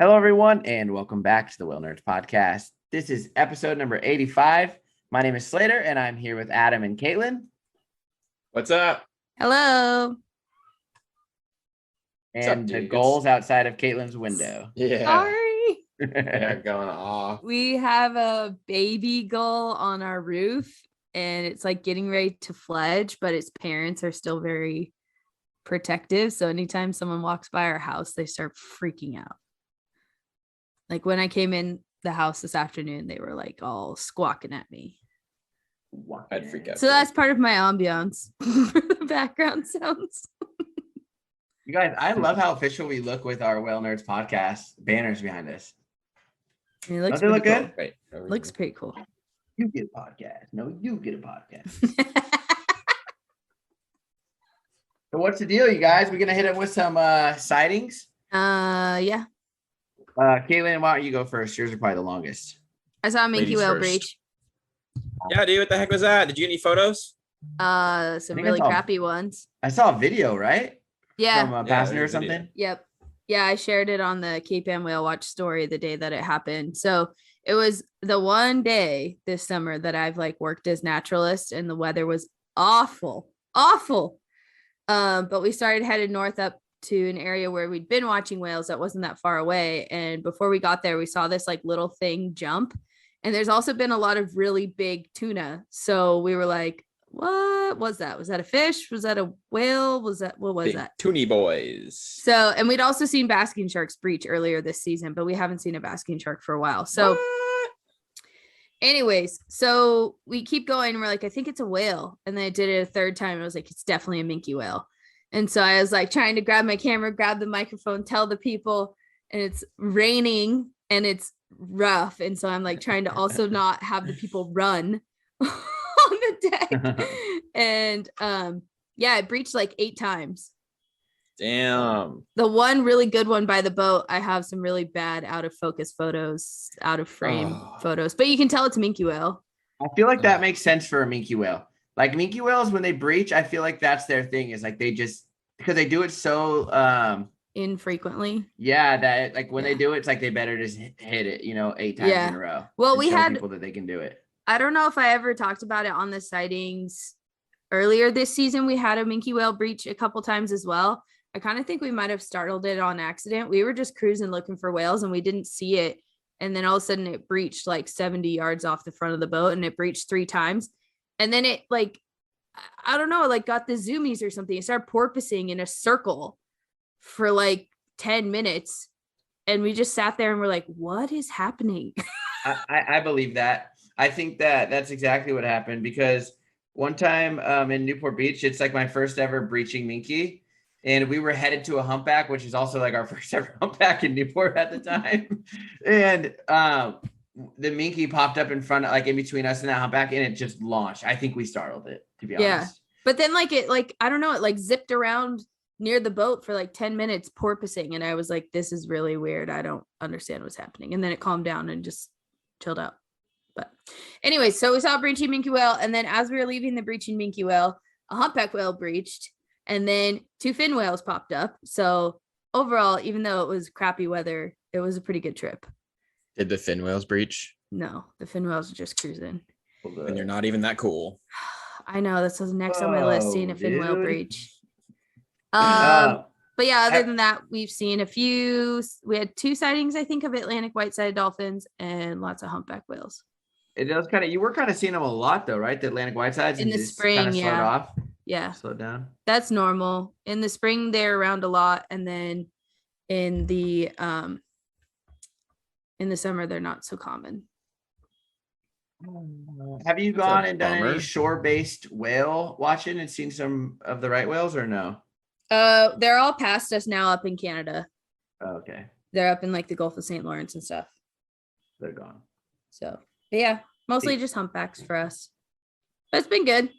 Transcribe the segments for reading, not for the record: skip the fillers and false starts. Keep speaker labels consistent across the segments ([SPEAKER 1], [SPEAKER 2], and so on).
[SPEAKER 1] Hello, everyone, and welcome back to the Whale Nerds Podcast. This is episode number 85. My name is Slater, and I'm here with Adam and Caitlin.
[SPEAKER 2] What's up?
[SPEAKER 3] Hello.
[SPEAKER 1] And the goals outside of Caitlin's window.
[SPEAKER 2] Yeah.
[SPEAKER 3] Sorry.
[SPEAKER 2] They're going off.
[SPEAKER 3] We have a baby gull on our roof, and it's like getting ready to fledge, but its parents are still very protective. So anytime someone walks by our house, they start freaking out. Like when I came in the house this afternoon, they were like all squawking at me.
[SPEAKER 2] I'd freak out.
[SPEAKER 3] So that's part of my ambiance for the background sounds.
[SPEAKER 1] You guys, I love how official we look with our Whale Nerds Podcast banners behind us.
[SPEAKER 3] It looks
[SPEAKER 1] Don't they look
[SPEAKER 3] pretty
[SPEAKER 1] good?
[SPEAKER 2] Right.
[SPEAKER 3] cool. Looks pretty cool.
[SPEAKER 1] You get a podcast. No, you get a podcast. So what's the deal, you guys? We're going to hit it with some sightings.
[SPEAKER 3] Yeah.
[SPEAKER 1] Caitlin, why don't you go first? Yours are probably the longest.
[SPEAKER 3] I saw a minke
[SPEAKER 2] Ladies
[SPEAKER 3] whale
[SPEAKER 2] first.
[SPEAKER 3] breach.
[SPEAKER 2] Yeah, dude, what the heck was that? Did you get any photos?
[SPEAKER 3] Some
[SPEAKER 1] think
[SPEAKER 3] really
[SPEAKER 1] I saw-
[SPEAKER 3] crappy ones.
[SPEAKER 1] I saw a video, right?
[SPEAKER 3] Yeah.
[SPEAKER 1] From a passenger or
[SPEAKER 2] there's a video.
[SPEAKER 1] something.
[SPEAKER 3] Yep. Yeah, I shared it on the Cape Ann Whale Watch story the day that it happened. So it was the one day this summer that I've like worked as naturalist, and the weather was awful. But we started headed north up to an area where we'd been watching whales that wasn't that far away. And before we got there, we saw this like little thing jump. And there's also been a lot of really big tuna. So we were like, what was that? Was that a fish? Was that a whale? What was
[SPEAKER 2] Big
[SPEAKER 3] that?
[SPEAKER 2] Toonie boys.
[SPEAKER 3] So, and we'd also seen basking sharks breach earlier this season, but we haven't seen a basking shark for a while. So
[SPEAKER 2] What?
[SPEAKER 3] anyways, so we keep going and we're like, I think it's a whale. And then I did it a third time. And I was like, it's definitely a minke whale. And so I was like trying to grab my camera, grab the microphone, tell the people, and it's raining and it's rough. And so I'm like trying to also not have the people run on the deck. And yeah, it breached like 8 times.
[SPEAKER 2] Damn.
[SPEAKER 3] The one really good one by the boat, I have some really bad out of focus photos, out of frame photos, but you can tell it's a minke whale.
[SPEAKER 1] I feel like that makes sense for a minke whale. Like minke whales, when they breach, I feel like that's their thing, is like they just, because they do it so
[SPEAKER 3] Infrequently.
[SPEAKER 1] yeah, that like when they
[SPEAKER 3] Yeah.
[SPEAKER 1] do it, it's like they better just hit it, 8 times
[SPEAKER 3] Yeah.
[SPEAKER 1] in a row.
[SPEAKER 3] Well,
[SPEAKER 1] and
[SPEAKER 3] we
[SPEAKER 1] show
[SPEAKER 3] had,
[SPEAKER 1] people that they can do it.
[SPEAKER 3] I don't know if I ever talked about it on the sightings earlier this season. We had a minke whale breach a couple times as well. I kind of think we might have startled it on accident. We were just cruising looking for whales and we didn't see it. And then all of a sudden it breached like 70 yards off the front of the boat, and it breached 3 times. And then it like, I don't know, like got the zoomies or something. It started porpoising in a circle for like 10 minutes. And we just sat there and we're like, what is happening?
[SPEAKER 1] I believe that. I think that that's exactly what happened, because one time in Newport Beach, it's like my first ever breaching minke. And we were headed to a humpback, which is also like our first ever humpback in Newport at the time. And the minke popped up in front, like in between us and that humpback, and it just launched. I think we startled it, to be
[SPEAKER 3] Yeah.
[SPEAKER 1] honest.
[SPEAKER 3] But then like it, like, I don't know, it like zipped around near the boat for like 10 minutes porpoising. And I was like, this is really weird. I don't understand what's happening. And then it calmed down and just chilled out. But anyway, so we saw a breaching minke whale. And then as we were leaving the breaching minke whale, a humpback whale breached. And then 2 fin whales popped up. So overall, even though it was crappy weather, it was a pretty good trip.
[SPEAKER 2] Did the fin whales breach?
[SPEAKER 3] No, the fin whales are just cruising.
[SPEAKER 2] And you're not even that cool.
[SPEAKER 3] I know, that's what's next on my list, seeing a fin whale
[SPEAKER 1] dude.
[SPEAKER 3] breach.
[SPEAKER 1] Uh,
[SPEAKER 3] But yeah, other than that, we've seen a few. We had 2 sightings, I think, of Atlantic white-sided dolphins and lots of humpback whales.
[SPEAKER 1] it does kind of, you were kind of seeing them a lot though, right? The Atlantic whitesides
[SPEAKER 3] In the
[SPEAKER 1] just
[SPEAKER 3] spring,
[SPEAKER 1] kind of slowed
[SPEAKER 3] yeah.
[SPEAKER 1] off,
[SPEAKER 3] Yeah,
[SPEAKER 1] slowed down.
[SPEAKER 3] that's normal. In the spring, they're around a lot, and then in the summer, they're not so common.
[SPEAKER 1] Have you
[SPEAKER 2] That's a
[SPEAKER 1] gone and done any
[SPEAKER 2] bummer.
[SPEAKER 1] shore-based whale watching and seen some of the right whales, or no?
[SPEAKER 3] They're all past us now up in Canada.
[SPEAKER 1] Oh, okay,
[SPEAKER 3] They're up in like the Gulf of St. Lawrence and stuff.
[SPEAKER 1] they're gone.
[SPEAKER 3] So, but yeah, mostly just humpbacks for us. But it's been good.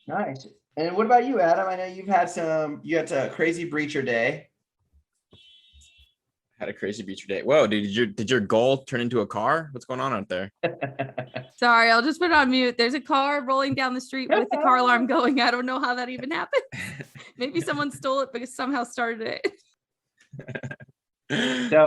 [SPEAKER 1] Nice. And what about you, Adam? I know you had a crazy breacher day.
[SPEAKER 2] Had a crazy beach day. Whoa, dude, did your goal turn into a car? What's going on out there?
[SPEAKER 3] Sorry, I'll just put it on mute. There's a car rolling down the street with the car alarm going. I don't know how that even happened. Maybe someone stole it because somehow started it.
[SPEAKER 1] So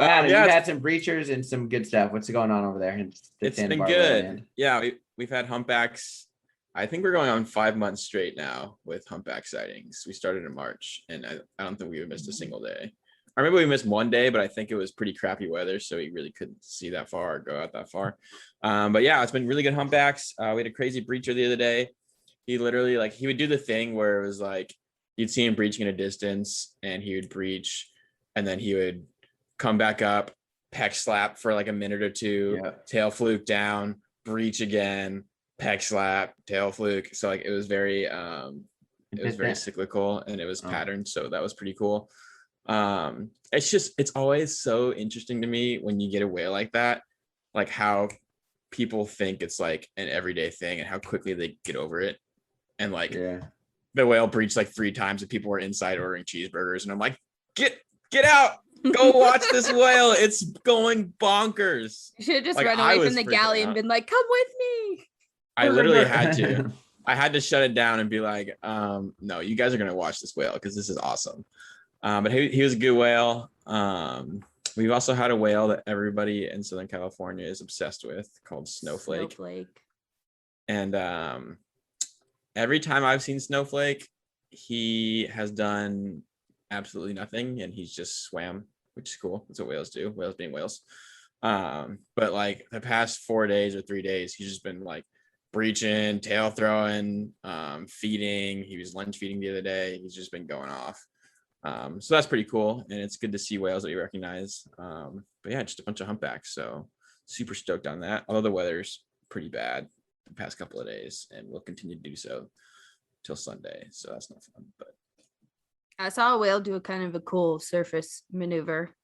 [SPEAKER 1] Adam,
[SPEAKER 2] Yeah,
[SPEAKER 1] you've had some breachers and some good stuff. What's going on over there in the
[SPEAKER 2] it's
[SPEAKER 1] Santa
[SPEAKER 2] been
[SPEAKER 1] Barbara
[SPEAKER 2] good.
[SPEAKER 1] land?
[SPEAKER 2] Yeah, we've had humpbacks. I think we're going on 5 months straight now with humpback sightings. We started in March, and I don't think we missed a single day. Or maybe we missed one day, but I think it was pretty crappy weather, so we really couldn't see that far or go out that far. But yeah, it's been really good humpbacks. We had a crazy breacher the other day. He literally, like, he would do the thing where it was like you'd see him breaching at a distance, and he would breach, and then he would come back up, peck slap for like a minute or two, tail fluke down, breach again, peck slap, tail fluke. So like it was very cyclical, and it was patterned. So that was pretty cool. It's always so interesting to me when you get a whale like that, like how people think it's like an everyday thing and how quickly they get over it. And like the whale breached like 3 times and people were inside ordering cheeseburgers, and I'm like, get out, go watch this whale, it's going bonkers.
[SPEAKER 3] You should have just
[SPEAKER 2] Like,
[SPEAKER 3] run away from the galley and been like, come with me.
[SPEAKER 2] I literally had to. I had to shut it down and be like, no, you guys are gonna watch this whale because this is awesome. But he was a good whale. We've also had a whale that everybody in Southern California is obsessed with called Snowflake. And every time I've seen Snowflake, he has done absolutely nothing, and he's just swam, which is cool. That's what whales do, whales being whales. But like the past 4 days or 3 days, he's just been like breaching, tail throwing, feeding. He was lunge feeding the other day. He's just been going off. So that's pretty cool, and it's good to see whales that you recognize. But yeah, just a bunch of humpbacks, so super stoked on that. Although the weather's pretty bad the past couple of days, and will continue to do so till Sunday, so that's not fun. But
[SPEAKER 3] I saw a whale do a kind of a cool surface maneuver.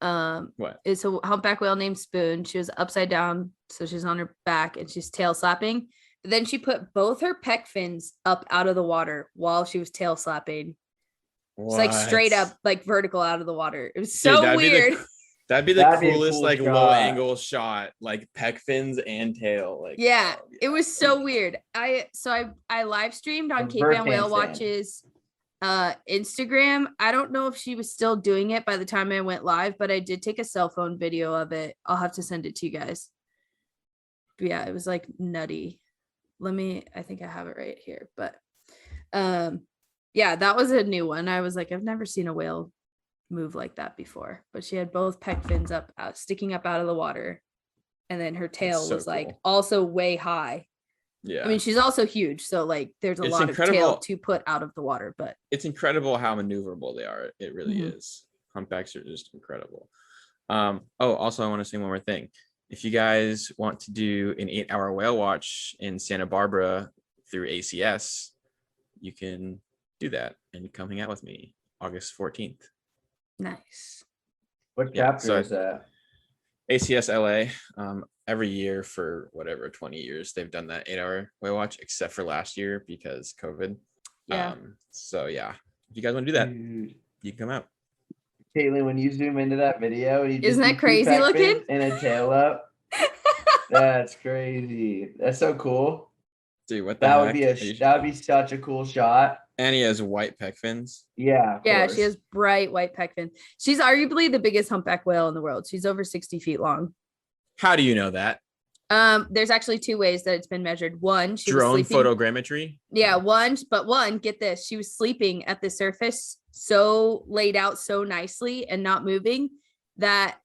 [SPEAKER 2] What?
[SPEAKER 3] It's a humpback whale named Spoon. She was upside down, so she's on her back and she's tail slapping, but then she put both her pec fins up out of the water while she was tail slapping. It's like straight up, like vertical out of the water. It was so weird.
[SPEAKER 2] That'd be the coolest, cool like shot. Low angle shot, like pec fins and tail. Like,
[SPEAKER 3] yeah, it was so weird. I live streamed on Cape Ann Whale Watch's Instagram. I don't know if she was still doing it by the time I went live, but I did take a cell phone video of it. I'll have to send it to you guys. But yeah, it was like nutty. I think I have it right here, but yeah, that was a new one. I was like, I've never seen a whale move like that before, but she had both pec fins sticking up out of the water, and then her tail was like also way high.
[SPEAKER 2] Yeah,
[SPEAKER 3] I mean, she's also huge, so like there's a lot of tail to put out of the water, but
[SPEAKER 2] it's incredible how maneuverable they are. It really is. Humpbacks are just incredible. Also I want to say one more thing. If you guys want to do an 8-hour whale watch in Santa Barbara through ACS, you can do that and come hang out with me August 14th.
[SPEAKER 3] Nice.
[SPEAKER 1] What chapter is that?
[SPEAKER 2] ACS LA. Every year for whatever 20 years they've done that 8-hour whale watch, except for last year because COVID.
[SPEAKER 3] Yeah.
[SPEAKER 2] So yeah, if you guys want to do that, you can come out.
[SPEAKER 1] Caitlin, when you zoom into that video,
[SPEAKER 3] isn't that crazy looking?
[SPEAKER 1] And a tail up. That's crazy. That's so cool.
[SPEAKER 2] Dude, what the heck?
[SPEAKER 1] That would be such a cool shot.
[SPEAKER 2] And he has white pec fins.
[SPEAKER 1] Yeah.
[SPEAKER 3] Yeah, she has bright white pec fins. She's arguably the biggest humpback whale in the world. She's over 60 feet long.
[SPEAKER 2] How do you know that?
[SPEAKER 3] There's actually 2 ways that it's been measured. One, she
[SPEAKER 2] drone
[SPEAKER 3] was sleeping.
[SPEAKER 2] photogrammetry.
[SPEAKER 3] Yeah, one, get this. She was sleeping at the surface, so laid out so nicely and not moving that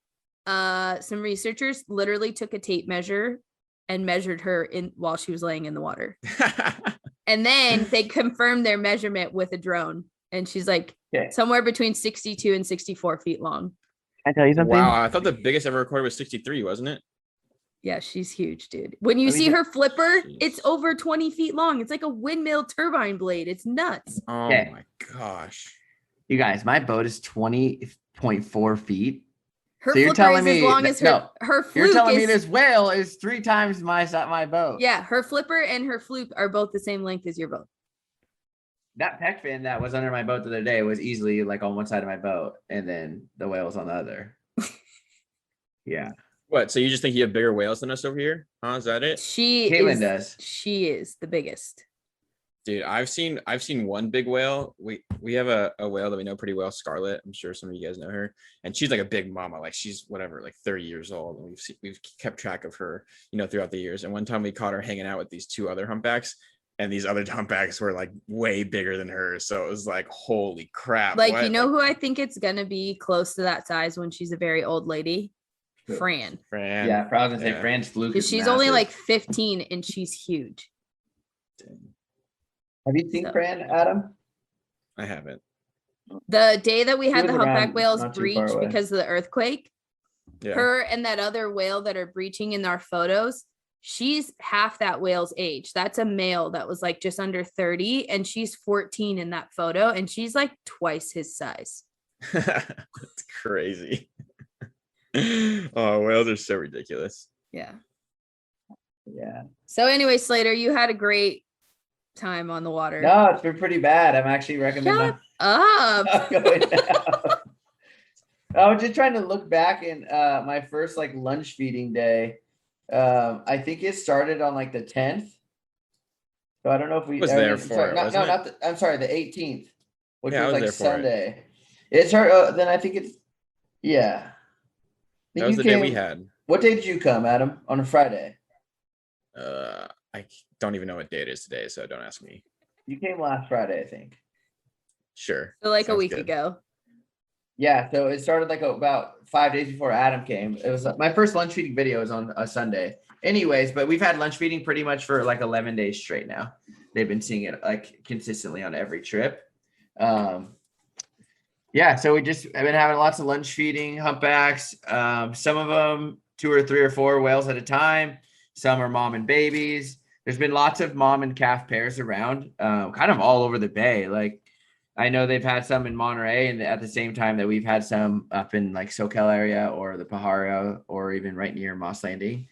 [SPEAKER 3] some researchers literally took a tape measure and measured her while she was laying in the water. And then they confirmed their measurement with a drone, and she's like somewhere between 62 and 64 feet long.
[SPEAKER 1] Can I tell you something?
[SPEAKER 2] Wow, I thought the biggest ever recorded was 63, wasn't it?
[SPEAKER 3] Yeah, she's huge, dude. When you see her flipper, it's over 20 feet long. It's like a windmill turbine blade. It's nuts.
[SPEAKER 2] Oh my gosh.
[SPEAKER 1] You guys, my boat is 20.4 feet.
[SPEAKER 3] Her so flipper is as long as her fluke.
[SPEAKER 1] You're telling me this whale is 3 times my boat.
[SPEAKER 3] Yeah, her flipper and her fluke are both the same length as your boat.
[SPEAKER 1] That pec fin that was under my boat the other day was easily like on one side of my boat, and then the whale was on the other. Yeah.
[SPEAKER 2] What? So you just think you have bigger whales than us over here? Huh? Is that it?
[SPEAKER 1] Caitlin does.
[SPEAKER 3] She is the biggest.
[SPEAKER 2] Dude, I've seen one big whale. We have a whale that we know pretty well, Scarlet. I'm sure some of you guys know her, and she's like a big mama. Like she's whatever, like 30 years old. And we've kept track of her, throughout the years. And one time we caught her hanging out with these two other humpbacks, and these other humpbacks were like way bigger than her. So it was like, holy crap!
[SPEAKER 3] Like
[SPEAKER 2] what?
[SPEAKER 3] who I think it's gonna be close to that size when she's a very old lady? Fran.
[SPEAKER 1] Yeah, I was gonna say Fran's fluke.
[SPEAKER 3] Because she's only like 15 and she's huge.
[SPEAKER 1] Have you seen Fran, Adam?
[SPEAKER 2] I haven't.
[SPEAKER 3] The day that we had
[SPEAKER 1] She
[SPEAKER 3] the
[SPEAKER 1] was around,
[SPEAKER 3] humpback whales
[SPEAKER 1] not too
[SPEAKER 3] breach
[SPEAKER 1] far away.
[SPEAKER 3] because of the earthquake,
[SPEAKER 2] Yeah.
[SPEAKER 3] her and that other whale that are breaching in our photos, she's half that whale's age. That's a male that was like just under 30, and she's 14 in that photo, and she's like twice his size.
[SPEAKER 2] That's crazy. Oh, whales are so ridiculous.
[SPEAKER 3] Yeah.
[SPEAKER 1] Yeah.
[SPEAKER 3] So anyway, Slater, you had a great time on the water.
[SPEAKER 1] No, it's been pretty bad. I'm actually recommending.
[SPEAKER 3] Shut up.
[SPEAKER 1] Going down. I was just trying to look back in my first like lunch feeding day. I think it started on like the 10th. So I don't know if we
[SPEAKER 2] was there for
[SPEAKER 1] sorry,
[SPEAKER 2] it,
[SPEAKER 1] not,
[SPEAKER 2] wasn't
[SPEAKER 1] no,
[SPEAKER 2] it?
[SPEAKER 1] not the, I'm sorry, the 18th, which
[SPEAKER 2] Yeah, I
[SPEAKER 1] was
[SPEAKER 2] was
[SPEAKER 1] like
[SPEAKER 2] there for
[SPEAKER 1] Sunday. It started. Then I think it's yeah.
[SPEAKER 2] That was the day we had.
[SPEAKER 1] What day did you come, Adam? On a Friday.
[SPEAKER 2] I don't even know what day it is today, so don't ask me.
[SPEAKER 1] You came last Friday, I think.
[SPEAKER 2] Sure.
[SPEAKER 3] So like a
[SPEAKER 2] Sounds
[SPEAKER 3] week
[SPEAKER 2] good.
[SPEAKER 3] ago.
[SPEAKER 1] Yeah, so it started like about 5 days before Adam came. It was my first lunch feeding video was on a Sunday. Anyways, but we've had lunch feeding pretty much for like 11 days straight now. They've been seeing it like consistently on every trip. Yeah, so I've been having lots of lunch feeding humpbacks. Some of them 2 or 3 or 4 whales at a time. Some are mom and babies. There's been lots of mom and calf pairs around, kind of all over the bay. Like I know they've had some in Monterey, and at the same time that we've had some up in like SoCal area or the Pajaro or even right near Moss Landing.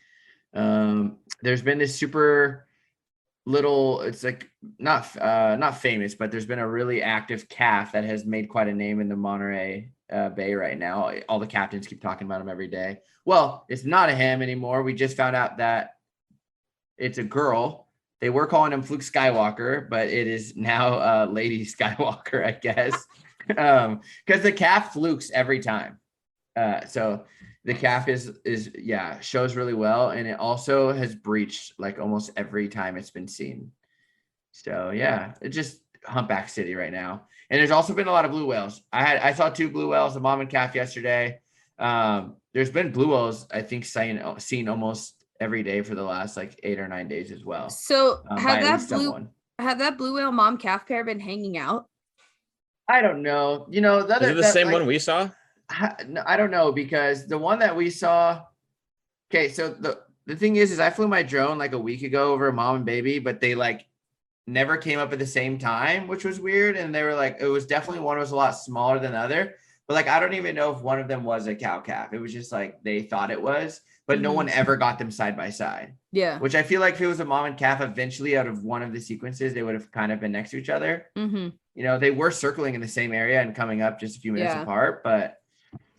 [SPEAKER 1] There's been this super little, it's like not famous, but there's been a really active calf that has made quite a name in the Monterey Bay right now. All the captains keep talking about him every day. Well, it's not a him anymore. We just found out that it's a girl. They were calling him Fluke Skywalker, but it is now Lady Skywalker, I guess, because the calf flukes every time. So the calf is shows really well, and it also has breached like almost every time it's been seen. So yeah, it's just humpback city right now. And there's also been a lot of blue whales. I saw 2 blue whales, a mom and calf yesterday. There's been blue whales, I think, seen almost every day for the last like 8 or 9 days as well.
[SPEAKER 3] So have that blue whale mom calf pair been hanging out?
[SPEAKER 1] I don't know. You know,
[SPEAKER 2] Is it the same one we saw?
[SPEAKER 1] I don't know, because the one that we saw. Okay, so the thing is I flew my drone like a week ago over a mom and baby, but they like never came up at the same time, which was weird. And they were like, it was definitely one was a lot smaller than the other, but like I don't even know if one of them was a cow calf. It was just like they thought it was, but no one ever got them side by side.
[SPEAKER 3] Yeah.
[SPEAKER 1] Which I feel like if it was a mom and calf, eventually out of one of the sequences, they would have kind of been next to each other.
[SPEAKER 3] Mm-hmm.
[SPEAKER 1] You know, they were circling in the same area and coming up just a few minutes apart, but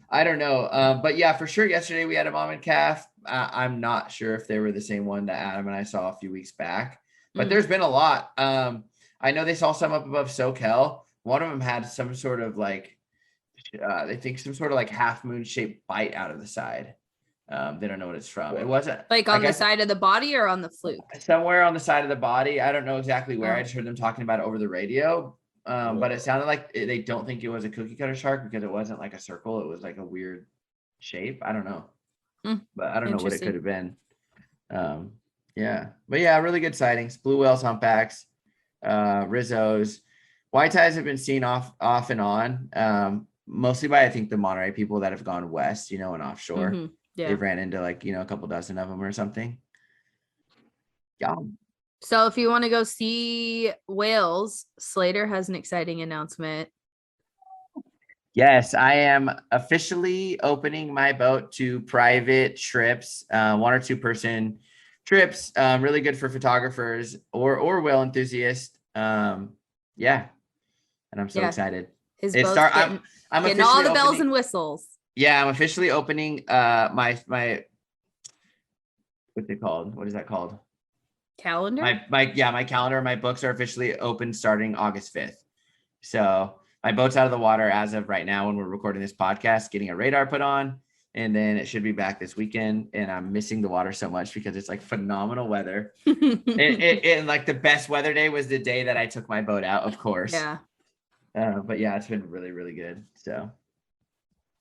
[SPEAKER 1] I don't know. But yeah, for sure. Yesterday we had a mom and calf. I'm not sure if they were the same one that Adam and I saw a few weeks back, but there's been a lot. I know they saw some up above SoCal. One of them had some sort of like, they think some sort of like half moon shaped bite out of the side. They don't know what it's from. It wasn't
[SPEAKER 3] like on the side of the body or on the fluke? Somewhere
[SPEAKER 1] on the side of the body. I don't know exactly where. I just heard them talking about it over the radio. But it sounded like they don't think it was a cookie cutter shark because it wasn't like a circle. It was like a weird shape. I don't know. But I don't know what it could have been. Yeah. But yeah, really good sightings. Blue whales, humpbacks, Rizzos. White ties have been seen off and on. Mostly by, I think, the Monterey people that have gone west, you know, and offshore.
[SPEAKER 3] Mm-hmm. Yeah.
[SPEAKER 1] They've ran into like, you know, a couple dozen of them or something. Yeah.
[SPEAKER 3] So if you want to go see whales, Slater has an exciting announcement.
[SPEAKER 1] Yes, I am officially opening my boat to private trips, 1 or 2 person trips. Really good for photographers or whale enthusiasts. Yeah, and I'm so excited.
[SPEAKER 3] His boat's getting all the bells and whistles.
[SPEAKER 1] Yeah, I'm officially opening my what's it called? What is that called?
[SPEAKER 3] calendar.
[SPEAKER 1] My calendar, my books are officially open starting August 5th. So my boat's out of the water as of right now when we're recording this podcast, getting a radar put on, and then it should be back this weekend. And I'm missing the water so much because it's like phenomenal weather. And like the best weather day was the day that I took my boat out, of course.
[SPEAKER 3] Yeah.
[SPEAKER 1] But yeah, it's been really, really good. So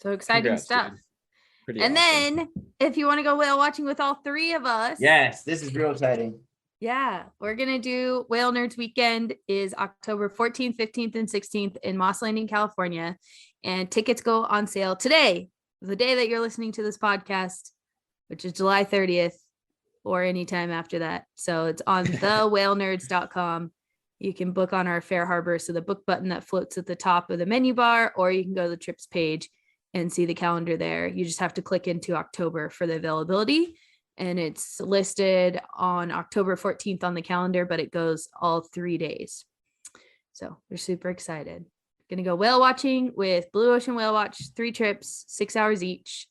[SPEAKER 3] Exciting
[SPEAKER 2] Congrats,
[SPEAKER 3] stuff.
[SPEAKER 2] Pretty
[SPEAKER 3] And
[SPEAKER 2] awesome.
[SPEAKER 3] then if you want to go whale watching with all three of us.
[SPEAKER 1] yes, this is real exciting.
[SPEAKER 3] Yeah, we're going to do Whale Nerds Weekend is October 14th, 15th, and 16th in Moss Landing, California. And tickets go on sale today, the day that you're listening to this podcast, which is July 30th or anytime after that. So it's on thewhalenerds.com. You can book on our Fair Harbor. So the book button that floats at the top of the menu bar, or you can go to the trips page and see the calendar there. You just have to click into October for the availability. And it's listed on October 14th on the calendar, but it goes all 3 days. So we're super excited. Going to go whale watching with Blue Ocean Whale Watch, 3 trips, 6 hours each.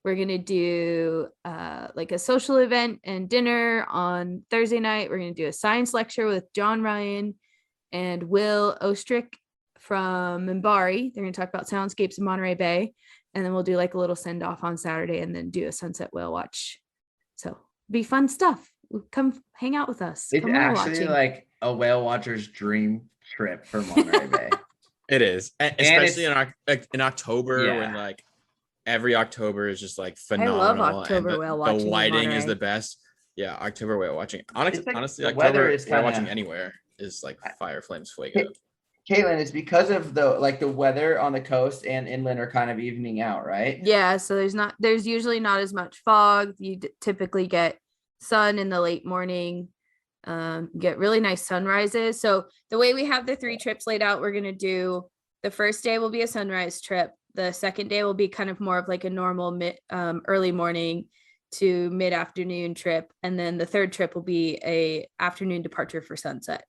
[SPEAKER 3] We're going to do like a social event and dinner on Thursday night. We're going to do a science lecture with John Ryan and Will Ostrick from Mbari. They're going to talk about soundscapes in Monterey Bay. And then we'll do like a little send off on Saturday and then do a sunset whale watch. So be fun stuff. Come hang out with us.
[SPEAKER 1] It's
[SPEAKER 3] Come whale
[SPEAKER 1] actually
[SPEAKER 3] watching.
[SPEAKER 1] like a whale watcher's dream trip for Monterey Bay.
[SPEAKER 2] It is, especially in October
[SPEAKER 1] Yeah.
[SPEAKER 2] when like every October is just like phenomenal.
[SPEAKER 3] I love October
[SPEAKER 2] and
[SPEAKER 3] whale watching
[SPEAKER 2] The
[SPEAKER 3] in
[SPEAKER 2] lighting is
[SPEAKER 3] Monterey.
[SPEAKER 2] the best. Yeah, October whale watching. Honestly,
[SPEAKER 1] It's like
[SPEAKER 2] honestly,
[SPEAKER 1] the
[SPEAKER 2] October
[SPEAKER 1] weather is
[SPEAKER 2] whale
[SPEAKER 1] kinda-
[SPEAKER 2] watching anywhere is like fire flames fuego.
[SPEAKER 1] Caitlin, it's because of the weather on the coast and inland are kind of evening out, right?
[SPEAKER 3] Yeah, so there's usually not as much fog. You typically get sun in the late morning, get really nice sunrises. So the way we have the 3 trips laid out, we're going to do the first day will be a sunrise trip. The second day will be kind of more of like a normal early morning to mid-afternoon trip. And then the third trip will be a afternoon departure for sunset.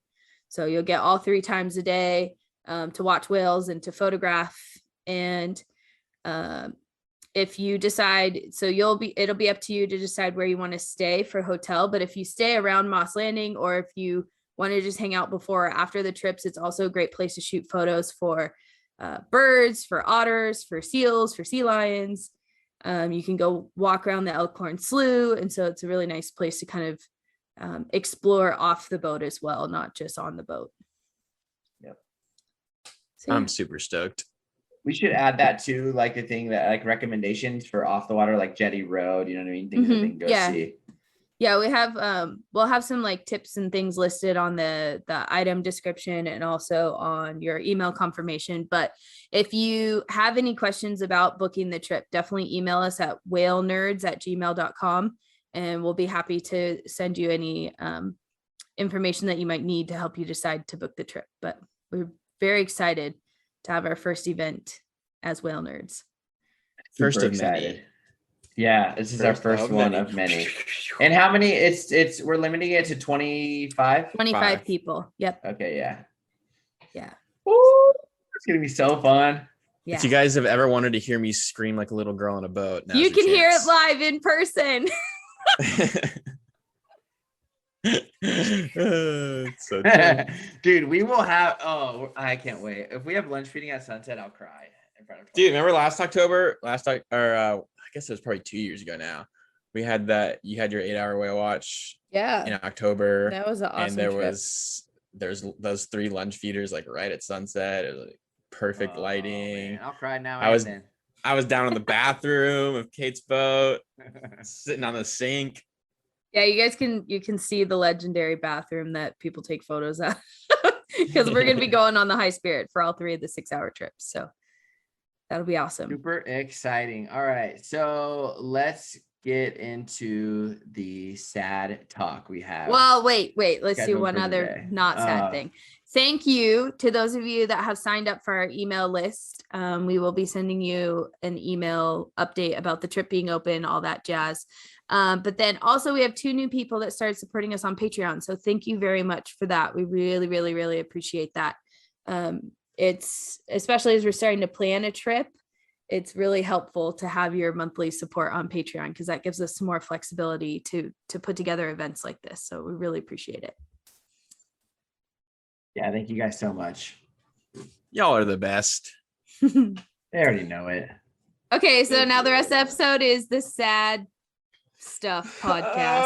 [SPEAKER 3] So you'll get all 3 times a day to watch whales and to photograph. And if you decide, so it'll be up to you to decide where you want to stay for hotel. But if you stay around Moss Landing, or if you want to just hang out before or after the trips, it's also a great place to shoot photos for birds, for otters, for seals, for sea lions. You can go walk around the Elkhorn Slough. And so it's a really nice place to kind of explore off the boat as well, not just on the boat.
[SPEAKER 1] Yep.
[SPEAKER 3] So,
[SPEAKER 2] I'm super stoked.
[SPEAKER 1] We should add that to like the thing that like recommendations for off the water, like Jetty Road, you know what I mean? Things that they can go see.
[SPEAKER 3] Yeah, we have we'll have some like tips and things listed on the item description and also on your email confirmation. But if you have any questions about booking the trip, definitely email us at whalenerds@gmail.com and we'll be happy to send you any information that you might need to help you decide to book the trip. But we're very excited to have our first event as Whale Nerds.
[SPEAKER 2] First
[SPEAKER 1] Super
[SPEAKER 2] of many.
[SPEAKER 1] excited. Yeah, this is our first
[SPEAKER 2] of
[SPEAKER 1] one
[SPEAKER 2] many.
[SPEAKER 1] of many. And how many? It's we're limiting it to 25.
[SPEAKER 3] 25 people. Yep.
[SPEAKER 1] Okay, yeah.
[SPEAKER 3] Yeah.
[SPEAKER 1] Ooh, it's gonna be so fun.
[SPEAKER 3] Yeah.
[SPEAKER 2] If you guys have ever wanted to hear me scream like a little girl on a boat, now's
[SPEAKER 3] You
[SPEAKER 2] your
[SPEAKER 3] can hear it
[SPEAKER 2] chance.
[SPEAKER 3] live in person.
[SPEAKER 2] It's so true.
[SPEAKER 1] Dude, we will have. Oh, I can't wait. If we have lunch feeding at sunset, I'll cry in front of.
[SPEAKER 2] Dude, remember last October? I guess it was probably 2 years ago now. We had that. You had your 8-hour whale watch
[SPEAKER 3] Yeah.
[SPEAKER 2] in October,
[SPEAKER 3] That was an awesome
[SPEAKER 2] and there's those 3 lunch feeders like right at sunset. It was like perfect lighting.
[SPEAKER 1] Man, I'll cry now.
[SPEAKER 2] I was-
[SPEAKER 1] then.
[SPEAKER 2] I was down in the bathroom of Kate's boat, sitting on the sink.
[SPEAKER 3] Yeah, you can see the legendary bathroom that people take photos at because we're gonna be going on the High Spirit for all 3 of the 6-hour trips. So that'll be awesome.
[SPEAKER 1] Super exciting. All right, so let's get into the sad talk we have.
[SPEAKER 3] Well, wait. Let's do
[SPEAKER 1] scheduled
[SPEAKER 3] one
[SPEAKER 1] for
[SPEAKER 3] other
[SPEAKER 1] today.
[SPEAKER 3] not sad thing. Thank you to those of you that have signed up for our email list. We will be sending you an email update about the trip being open, all that jazz. But then also we have 2 new people that started supporting us on Patreon. So thank you very much for that. We really, really, really appreciate that. It's especially as we're starting to plan a trip. it's really helpful to have your monthly support on Patreon, because that gives us some more flexibility to put together events like this. So we really appreciate it.
[SPEAKER 1] Yeah, thank you guys so much.
[SPEAKER 2] Y'all are the best.
[SPEAKER 1] They already know it.
[SPEAKER 3] Okay, so now the rest of the episode is the sad stuff podcast.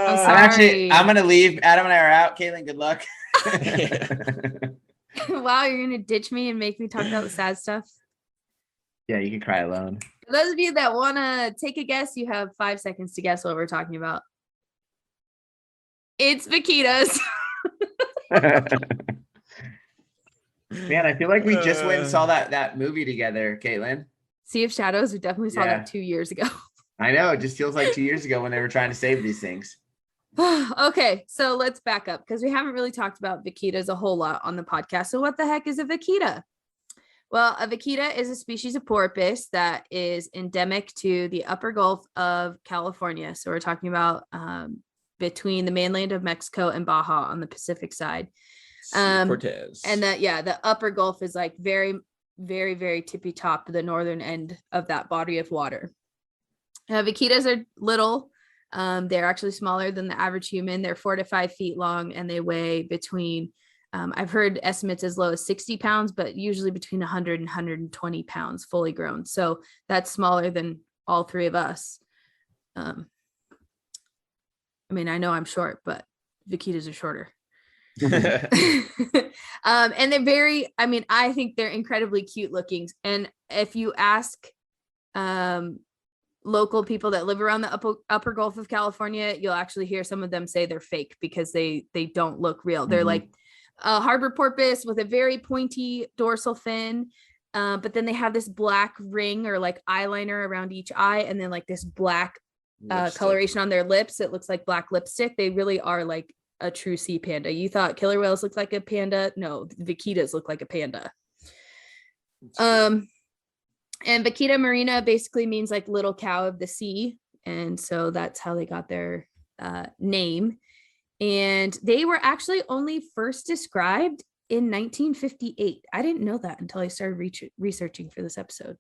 [SPEAKER 3] I'm sorry.
[SPEAKER 1] I'm gonna leave. Adam and I are out. Caitlin, good luck.
[SPEAKER 3] Wow, you're gonna ditch me and make me talk about the sad stuff?
[SPEAKER 1] Yeah, you can cry alone.
[SPEAKER 3] For those of you that want to take a guess, you have 5 seconds to guess what we're talking about. It's vaquitas.
[SPEAKER 1] Man, I feel like we just went and saw that movie together, Caitlin.
[SPEAKER 3] Sea of Shadows. We definitely saw that 2 years ago.
[SPEAKER 1] I know. It just feels like 2 years ago when they were trying to save these things.
[SPEAKER 3] Okay, so let's back up because we haven't really talked about vaquitas a whole lot on the podcast. So what the heck is a vaquita? Well, a vaquita is a species of porpoise that is endemic to the upper Gulf of California. So we're talking about between the mainland of Mexico and Baja on the Pacific side.
[SPEAKER 2] Cortez.
[SPEAKER 3] And the upper Gulf is like very, very, very tippy top of the northern end of that body of water. Vaquitas are little. They're actually smaller than the average human. They're 4 to 5 feet long, and they weigh between I've heard estimates as low as 60 pounds, but usually between 100 and 120 pounds fully grown. So that's smaller than all three of us. I mean, I know I'm short, but vaquitas are shorter. And they're very, I mean, I think they're incredibly cute looking. And if you ask local people that live around the upper Gulf of California, you'll actually hear some of them say they're fake because they don't look real. They're like a harbor porpoise with a very pointy dorsal fin, but then they have this black ring or like eyeliner around each eye, and then like this black coloration on their lips. It looks like black lipstick. They really are like a true sea panda. You thought killer whales look like a panda? No, vaquitas look like a panda. And vaquita marina basically means like little cow of the sea, and so that's how they got their name. And they were actually only first described in 1958. I didn't know that until I started researching for this episode.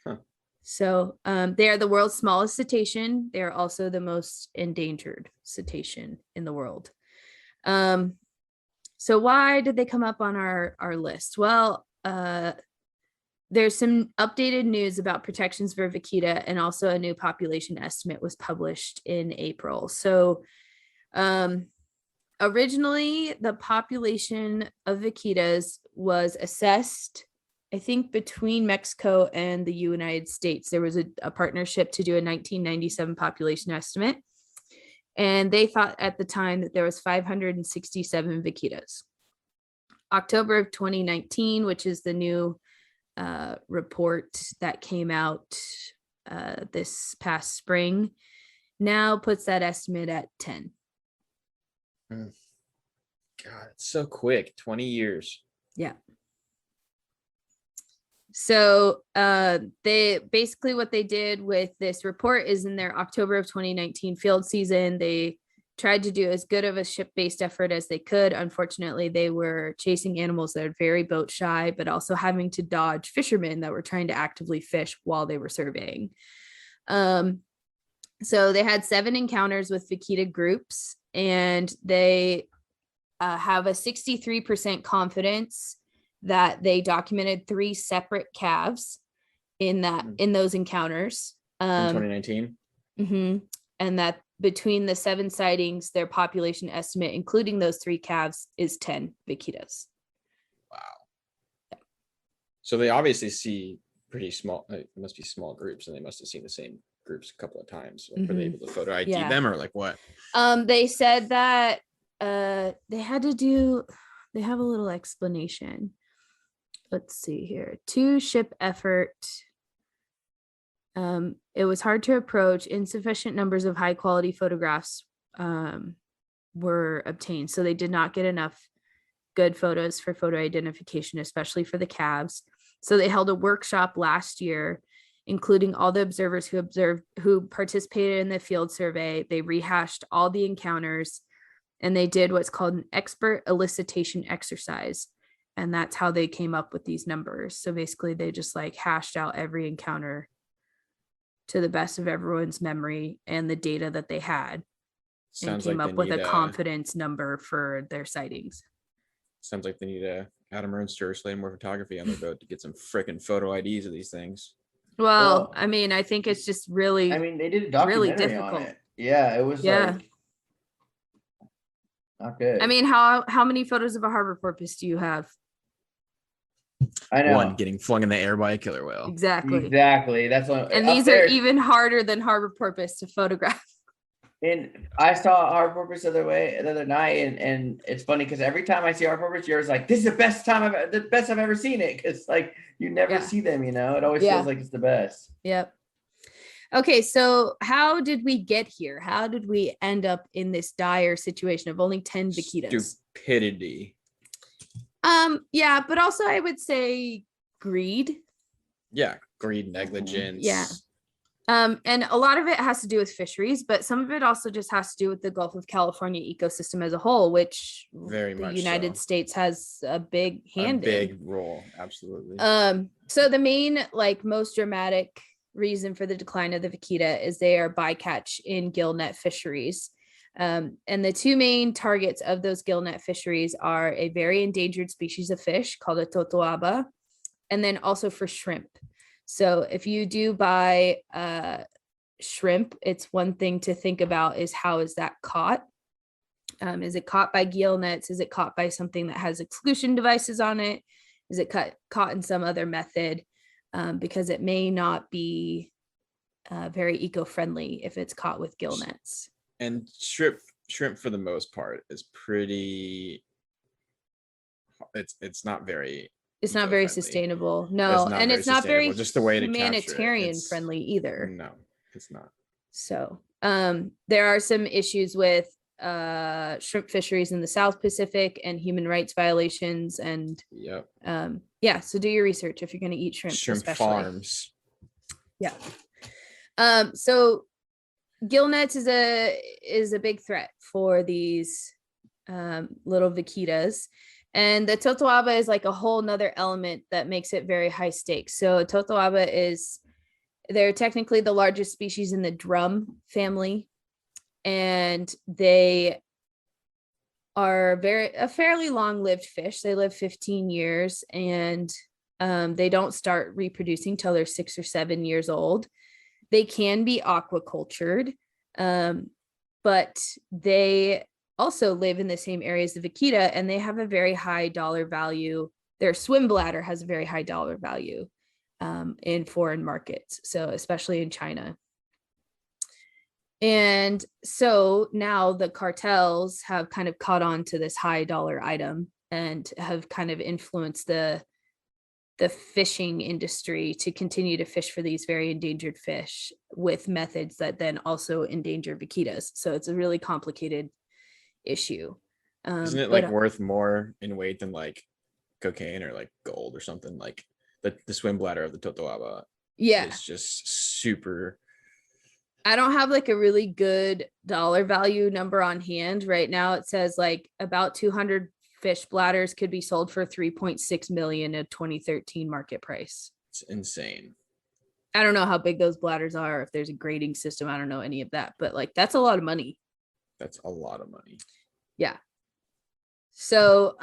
[SPEAKER 3] Huh. So they are the world's smallest cetacean. They are also the most endangered cetacean in the world. So why did they come up on our list? Well, there's some updated news about protections for vaquita, and also a new population estimate was published in April. So originally the population of vaquitas was assessed, I think, between Mexico and the United States. There was a partnership to do a 1997 population estimate, and they thought at the time that there was 567 vaquitas. October of 2019, which is the new report that came out this past spring, now puts that estimate at 10.
[SPEAKER 2] God, it's so quick. 20 years.
[SPEAKER 3] Yeah. So they basically, what they did with this report is in their October of 2019 field season, they tried to do as good of a ship-based effort as they could. Unfortunately, they were chasing animals that are very boat shy, but also having to dodge fishermen that were trying to actively fish while they were surveying. So they had 7 encounters with vaquita groups, and they have a 63% confidence that they documented 3 separate calves in those encounters.
[SPEAKER 2] In 2019.
[SPEAKER 3] And that between the 7 sightings, their population estimate, including those 3 calves, is 10 vaquitas.
[SPEAKER 2] Wow. Yeah. So they obviously see pretty small, it must be small groups, and they must have seen the same groups a couple of times. Were they able to photo ID them, or like what?
[SPEAKER 3] They said that they have a little explanation. Let's see here. 2 ship effort. It was hard to approach. Insufficient numbers of high quality photographs were obtained. So they did not get enough good photos for photo identification, especially for the calves. So they held a workshop last year, including all the observers who participated in the field survey. They rehashed all the encounters, and they did what's called an expert elicitation exercise. And that's how they came up with these numbers. So basically they just like hashed out every encounter to the best of everyone's memory and the data that they had, and came up with a confidence number for their sightings.
[SPEAKER 2] Sounds like they need a Adam Ernster or Slade Moore Photography on their boat to get some freaking photo IDs of these things.
[SPEAKER 3] Well, I mean, I think it's just really,
[SPEAKER 1] I mean, they did a documentary
[SPEAKER 3] really difficult.
[SPEAKER 1] on it. Yeah, it was like not good.
[SPEAKER 3] I mean, how many photos of a harbor porpoise do you have?
[SPEAKER 1] I know.
[SPEAKER 2] One getting flung in the air by a killer whale.
[SPEAKER 3] Exactly.
[SPEAKER 1] That's what.
[SPEAKER 3] And these are even harder than harbor porpoise to photograph.
[SPEAKER 1] And I saw harbor porpoise the other night, and it's funny because every time I see harbor porpoise, yours like, this is the best I've ever seen it. Because like you never see them, you know. It always feels like it's the best.
[SPEAKER 3] Yep. Okay, so how did we get here? How did we end up in this dire situation of only 10 vaquitas?
[SPEAKER 2] Stupidity.
[SPEAKER 3] Yeah, but also I would say greed.
[SPEAKER 2] Yeah, greed, negligence.
[SPEAKER 3] Yeah. And a lot of it has to do with fisheries, but some of it also just has to do with the Gulf of California ecosystem as a whole, which
[SPEAKER 2] very much
[SPEAKER 3] the United States has a big hand in.
[SPEAKER 2] A big role, absolutely.
[SPEAKER 3] So the main, like, most dramatic reason for the decline of the vaquita is they are bycatch in gillnet fisheries. And the two main targets of those gillnet fisheries are a very endangered species of fish called a totoaba, and then also for shrimp. So if you do buy shrimp, it's one thing to think about is how is that caught? Is it caught by gill nets? Is it caught by something that has exclusion devices on it? Is it caught in some other method? Because it may not be very eco-friendly if it's caught with gill nets.
[SPEAKER 2] And shrimp for the most part is pretty. It's not very.
[SPEAKER 3] It's not very sustainable. No, and it's not very
[SPEAKER 2] just the way to
[SPEAKER 3] humanitarian friendly either.
[SPEAKER 2] No, it's not.
[SPEAKER 3] So there are some issues with shrimp fisheries in the South Pacific and human rights violations. And so do your research if you're going to eat shrimp.
[SPEAKER 2] Shrimp
[SPEAKER 3] especially.
[SPEAKER 2] Farms.
[SPEAKER 3] Yeah. So gill nets is a big threat for these little vaquitas. And the totoaba is like a whole nother element that makes it very high stakes. So totoaba they're technically the largest species in the drum family. And they are a fairly long-lived fish. They live 15 years and they don't start reproducing till they're 6 or 7 years old. They can be aquacultured, but they also live in the same area as the vaquita, and they have a very high dollar value. Their swim bladder has a very high dollar value in foreign markets, so especially in China. And so now the cartels have kind of caught on to this high dollar item and have kind of influenced the fishing industry to continue to fish for these very endangered fish with methods that then also endanger vaquitas. So it's a really complicated issue.
[SPEAKER 2] Isn't it like worth more in weight than like cocaine or like gold or something? Like the swim bladder of the totoaba is just super.
[SPEAKER 3] I don't have like a really good dollar value number on hand right now. It says like about 200 fish bladders could be sold for 3.6 million at 2013 market price.
[SPEAKER 2] It's insane.
[SPEAKER 3] I don't know how big those bladders are, if there's a grading system. I don't know any of that, but like that's a lot of money.
[SPEAKER 2] That's a lot of money.
[SPEAKER 3] Yeah. So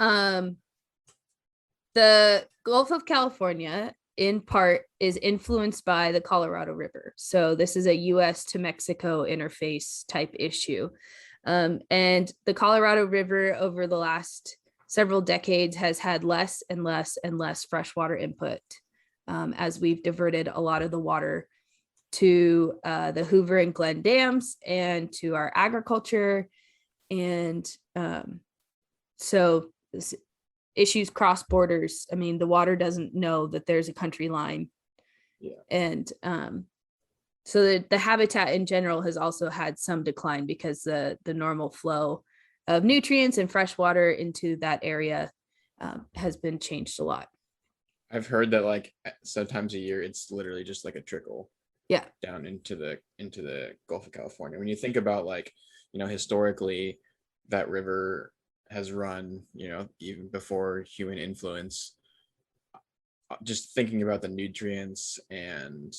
[SPEAKER 3] the Gulf of California in part is influenced by the Colorado River. So this is a US to Mexico interface type issue. And the Colorado River over the last several decades has had less and less and less freshwater input as we've diverted a lot of the water to the Hoover and Glen dams and to our agriculture. And so this issues cross borders. I mean, the water doesn't know that there's a country line.
[SPEAKER 2] Yeah.
[SPEAKER 3] And so the habitat in general has also had some decline because the normal flow of nutrients and fresh water into that area has been changed a lot.
[SPEAKER 2] I've heard that like sometimes a year it's literally just like a trickle down into the Gulf of California. When you think about like, you know, historically that river has run, even before human influence. Just thinking about the nutrients and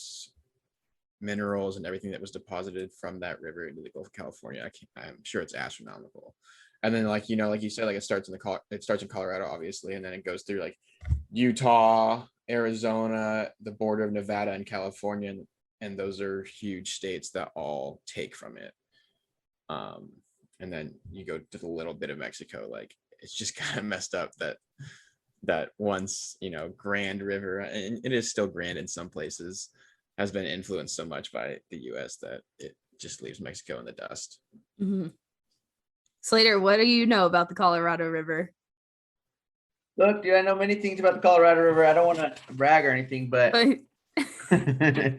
[SPEAKER 2] minerals and everything that was deposited from that river into the Gulf of California, I'm sure it's astronomical. And then, like you said, like it starts in Colorado, obviously, and then it goes through like Utah, Arizona, the border of Nevada and California, and those are huge states that all take from it. And then you go to the little bit of Mexico, like it's just kind of messed up that once, grand river, and it is still grand in some places, has been influenced so much by the US that it just leaves Mexico in the dust.
[SPEAKER 3] Mm-hmm. Slater, what do you know about the Colorado River?
[SPEAKER 1] Look, dude, I know many things about the Colorado River. I don't want to brag or anything, but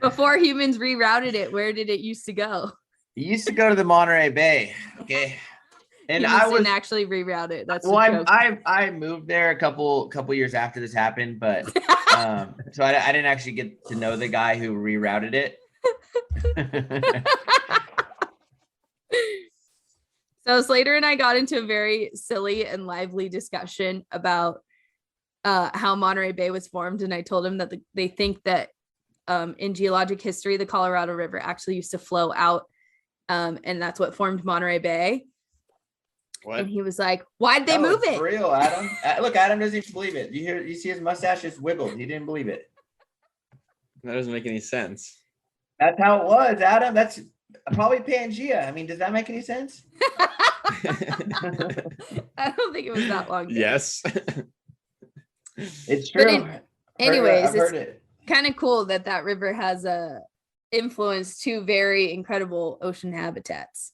[SPEAKER 3] before humans rerouted it, where did it used to go?
[SPEAKER 1] It used to go to the Monterey Bay. Okay. And
[SPEAKER 3] humans didn't actually reroute it. That's
[SPEAKER 1] I moved there a couple years after this happened, but so I didn't actually get to know the guy who rerouted it.
[SPEAKER 3] So Slater and I got into a very silly and lively discussion about how Monterey Bay was formed, and I told him that they think that in geologic history, the Colorado River actually used to flow out, and that's what formed Monterey Bay.
[SPEAKER 2] What?
[SPEAKER 3] And he was like, "Why'd they move it?"
[SPEAKER 1] For real, Adam. Look, Adam doesn't even believe it. You see his mustache just wiggled. He didn't believe it.
[SPEAKER 2] That doesn't make any sense.
[SPEAKER 1] That's how it was, Adam. That's probably Pangea. I mean, does that make any sense?
[SPEAKER 3] I don't think it was that long ago.
[SPEAKER 2] Yes.
[SPEAKER 1] It's true.
[SPEAKER 3] Anyways,
[SPEAKER 1] I've heard it.
[SPEAKER 3] Kind of cool that river has influenced two very incredible ocean habitats.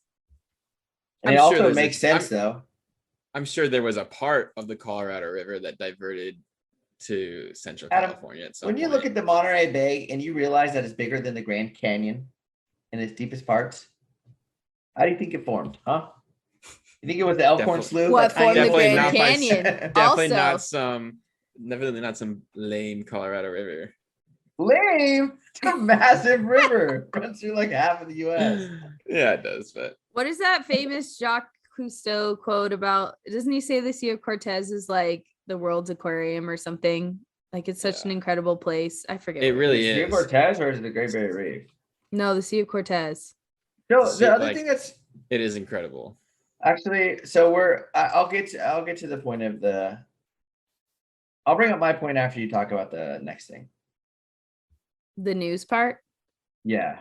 [SPEAKER 1] And it also makes sense, though.
[SPEAKER 2] I'm sure there was a part of the Colorado River that diverted to Central
[SPEAKER 1] Adam,
[SPEAKER 2] California at some
[SPEAKER 1] point. When you look at the Monterey Bay and you realize that it's bigger than the Grand Canyon in its deepest parts, how do you think it formed, huh? You think it was the Elkhorn Slough?
[SPEAKER 3] What formed the Grand Canyon?
[SPEAKER 2] Definitely not some lame Colorado River.
[SPEAKER 1] Lame? It's a massive river. Runs through like half of the U.S.
[SPEAKER 2] Yeah, it does. But
[SPEAKER 3] what is that famous Jacques Cousteau quote about? Doesn't he say the Sea of Cortez is like the world's aquarium or something? Like it's such an incredible place. I forget.
[SPEAKER 2] It really is.
[SPEAKER 1] Sea of Cortez, or is it the Great Barrier Reef?
[SPEAKER 3] No, the Sea of Cortez.
[SPEAKER 1] So the other thing
[SPEAKER 2] it is incredible.
[SPEAKER 1] Actually, so I'll get to the point of I'll bring up my point after you talk about the next thing.
[SPEAKER 3] The news part?
[SPEAKER 1] Yeah.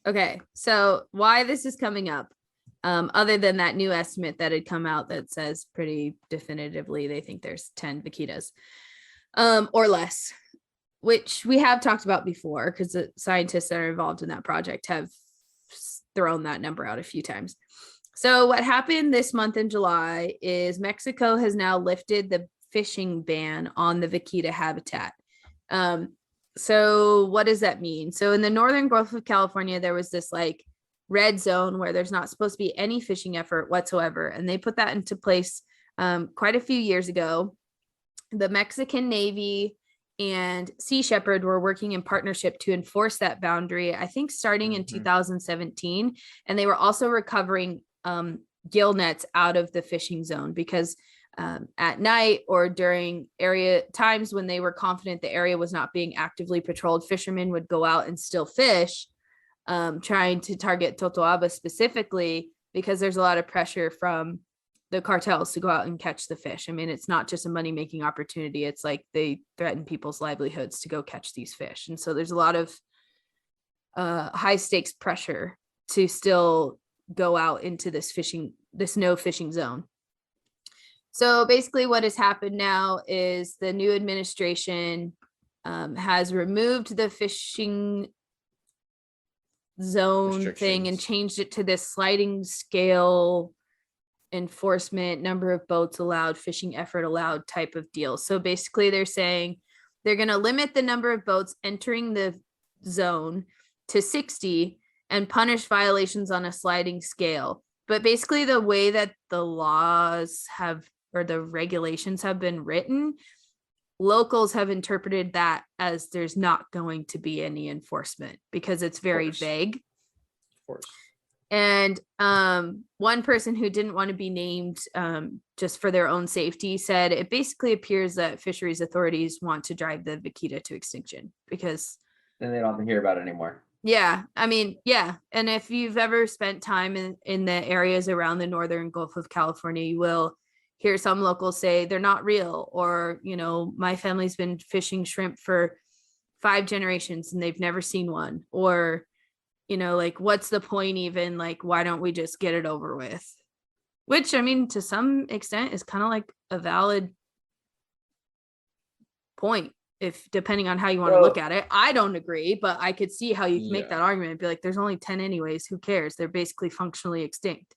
[SPEAKER 3] Okay. So why this is coming up, other than that new estimate that had come out that says pretty definitively they think there's 10 vaquitas or less, which we have talked about before because the scientists that are involved in that project have thrown that number out a few times. So what happened this month in July is Mexico has now lifted the fishing ban on the vaquita habitat. So what does that mean? So in the northern Gulf of California, there was this like red zone where there's not supposed to be any fishing effort whatsoever. And they put that into place quite a few years ago. The Mexican Navy and Sea Shepherd were working in partnership to enforce that boundary, I think starting in 2017. And they were also recovering gill nets out of the fishing zone because at night or during area times when they were confident the area was not being actively patrolled, fishermen would go out and still fish, trying to target Totoaba specifically because there's a lot of pressure from the cartels to go out and catch the fish. I mean, it's not just a money-making opportunity. It's like they threaten people's livelihoods to go catch these fish. And so there's a lot of high stakes pressure to still go out into this no fishing zone. So basically what has happened now is the new administration has removed the fishing zone thing and changed it to this sliding scale enforcement, number of boats allowed, fishing effort allowed type of deal. So basically they're saying they're going to limit the number of boats entering the zone to 60 and punish violations on a sliding scale. But basically the way that the laws have or the regulations have been written, locals have interpreted that as there's not going to be any enforcement because it's very vague.
[SPEAKER 2] Of course.
[SPEAKER 3] And one person who didn't want to be named just for their own safety said it basically appears that fisheries authorities want to drive the vaquita to extinction because
[SPEAKER 1] then they don't have to hear about it anymore.
[SPEAKER 3] Yeah, I mean, yeah. And if you've ever spent time in the areas around the northern Gulf of California, you will hear some locals say they're not real, or, you know, my family's been fishing shrimp for 5 generations and they've never seen one, or, you know, like, what's the point even? Like, why don't we just get it over with? Which, I mean, to some extent is kind of like a valid point, if depending on how you want to look at it. I don't agree, but I could see how you can make that argument and be like, there's only 10 anyways, who cares? They're basically functionally extinct.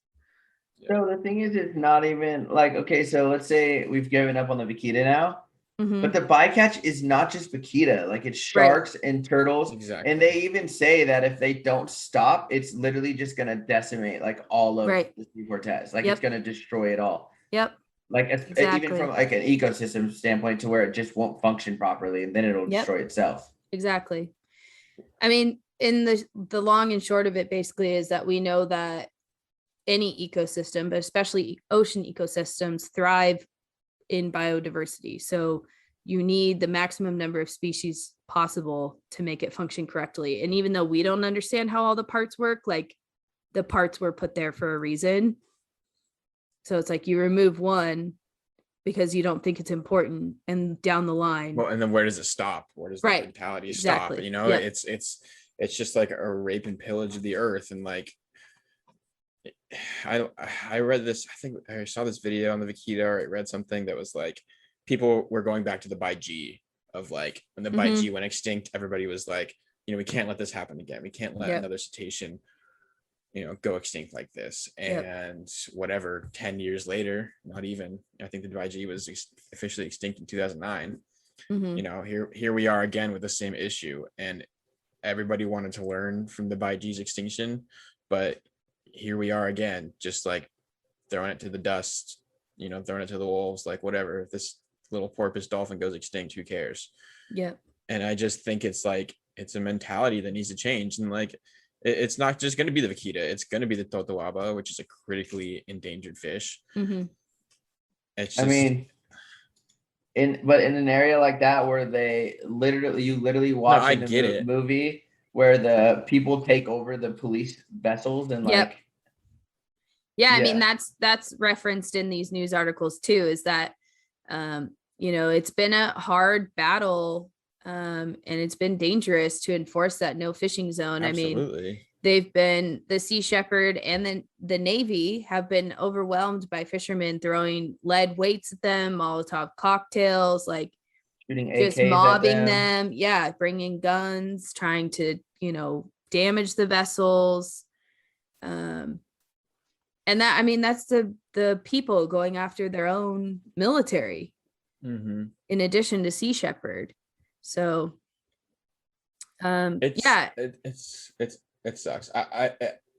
[SPEAKER 1] So the thing is, it's not even like, okay, so let's say we've given up on the vaquita now, but the bycatch is not just vaquita, like it's sharks and turtles.
[SPEAKER 2] Exactly.
[SPEAKER 1] And they even say that if they don't stop, it's literally just going to decimate like all of the Sea Cortez. Like it's going to destroy it all.
[SPEAKER 3] Yep.
[SPEAKER 1] Like even from like an ecosystem standpoint, to where it just won't function properly, and then it'll destroy itself.
[SPEAKER 3] Exactly. I mean, in the long and short of it basically is that we know that any ecosystem, but especially ocean ecosystems, thrive in biodiversity. So you need the maximum number of species possible to make it function correctly. And even though we don't understand how all the parts work, like the parts were put there for a reason. So it's like you remove one because you don't think it's important, and down the line.
[SPEAKER 2] Well, and then where does it stop? Where does the mentality stop? You know, it's just like a rape and pillage of the earth. And like, I read this, I think I saw this video on the Vaquita, or I read something that was like, people were going back to the Baiji of like, when the Baiji went extinct, everybody was like, you know, we can't let this happen again. We can't let another cetacean, you know, go extinct like this. And whatever, 10 years later, not even, I think the Baiji was officially extinct in 2009. You know, here we are again with the same issue, and everybody wanted to learn from the Baiji's extinction, but here we are again, just like throwing it to the dust, you know, throwing it to the wolves, like whatever. If this little porpoise dolphin goes extinct, who cares? And I just think it's like, it's a mentality that needs to change. And like, it's not just going to be the vaquita, it's going to be the totoaba, which is a critically endangered fish. It's just,
[SPEAKER 1] I mean, in an area like that where you literally watch the movie where the people take over the police vessels and like.
[SPEAKER 3] I mean, that's referenced in these news articles too, is that you know, it's been a hard battle, and it's been dangerous to enforce that no fishing zone.
[SPEAKER 2] Absolutely.
[SPEAKER 3] I mean, the Sea Shepherd and then the Navy have been overwhelmed by fishermen throwing lead weights at them, Molotov cocktails, like
[SPEAKER 1] shooting
[SPEAKER 3] just
[SPEAKER 1] AKs
[SPEAKER 3] mobbing them, bringing guns, trying to, you know, damage the vessels. And that, I mean, that's the people going after their own military, in addition to Sea Shepherd. So,
[SPEAKER 2] it sucks.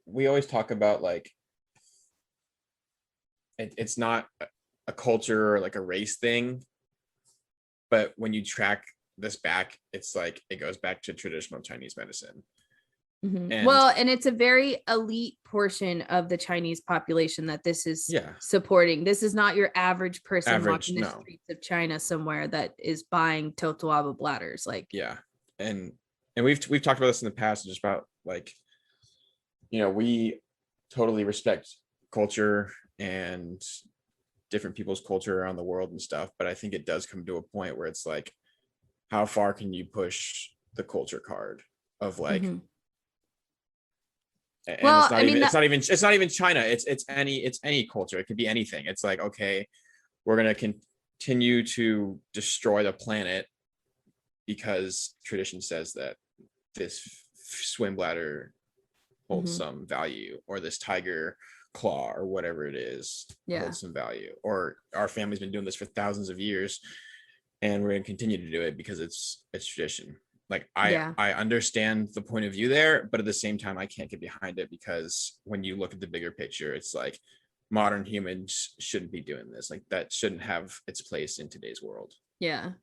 [SPEAKER 2] We always talk about like, it's not a culture or like a race thing, but when you track this back, it's like, it goes back to traditional Chinese medicine.
[SPEAKER 3] And it's a very elite portion of the Chinese population that this is supporting. This is not your average person walking the streets of China somewhere that is buying totoaba bladders. Like,
[SPEAKER 2] and we've talked about this in the past, just about like, you know, we totally respect culture and different people's culture around the world and stuff, but I think it does come to a point where it's like, how far can you push the culture card of like, and it's not even China. It's any culture. It could be anything. It's like, okay, we're going to continue to destroy the planet because tradition says that this swim bladder holds some value, or this tiger claw or whatever it is holds some value, or our family's been doing this for thousands of years and we're going to continue to do it because it's tradition. Like I understand the point of view there, but at the same time, I can't get behind it, because when you look at the bigger picture, it's like modern humans shouldn't be doing this. Like that shouldn't have its place in today's world.
[SPEAKER 3] And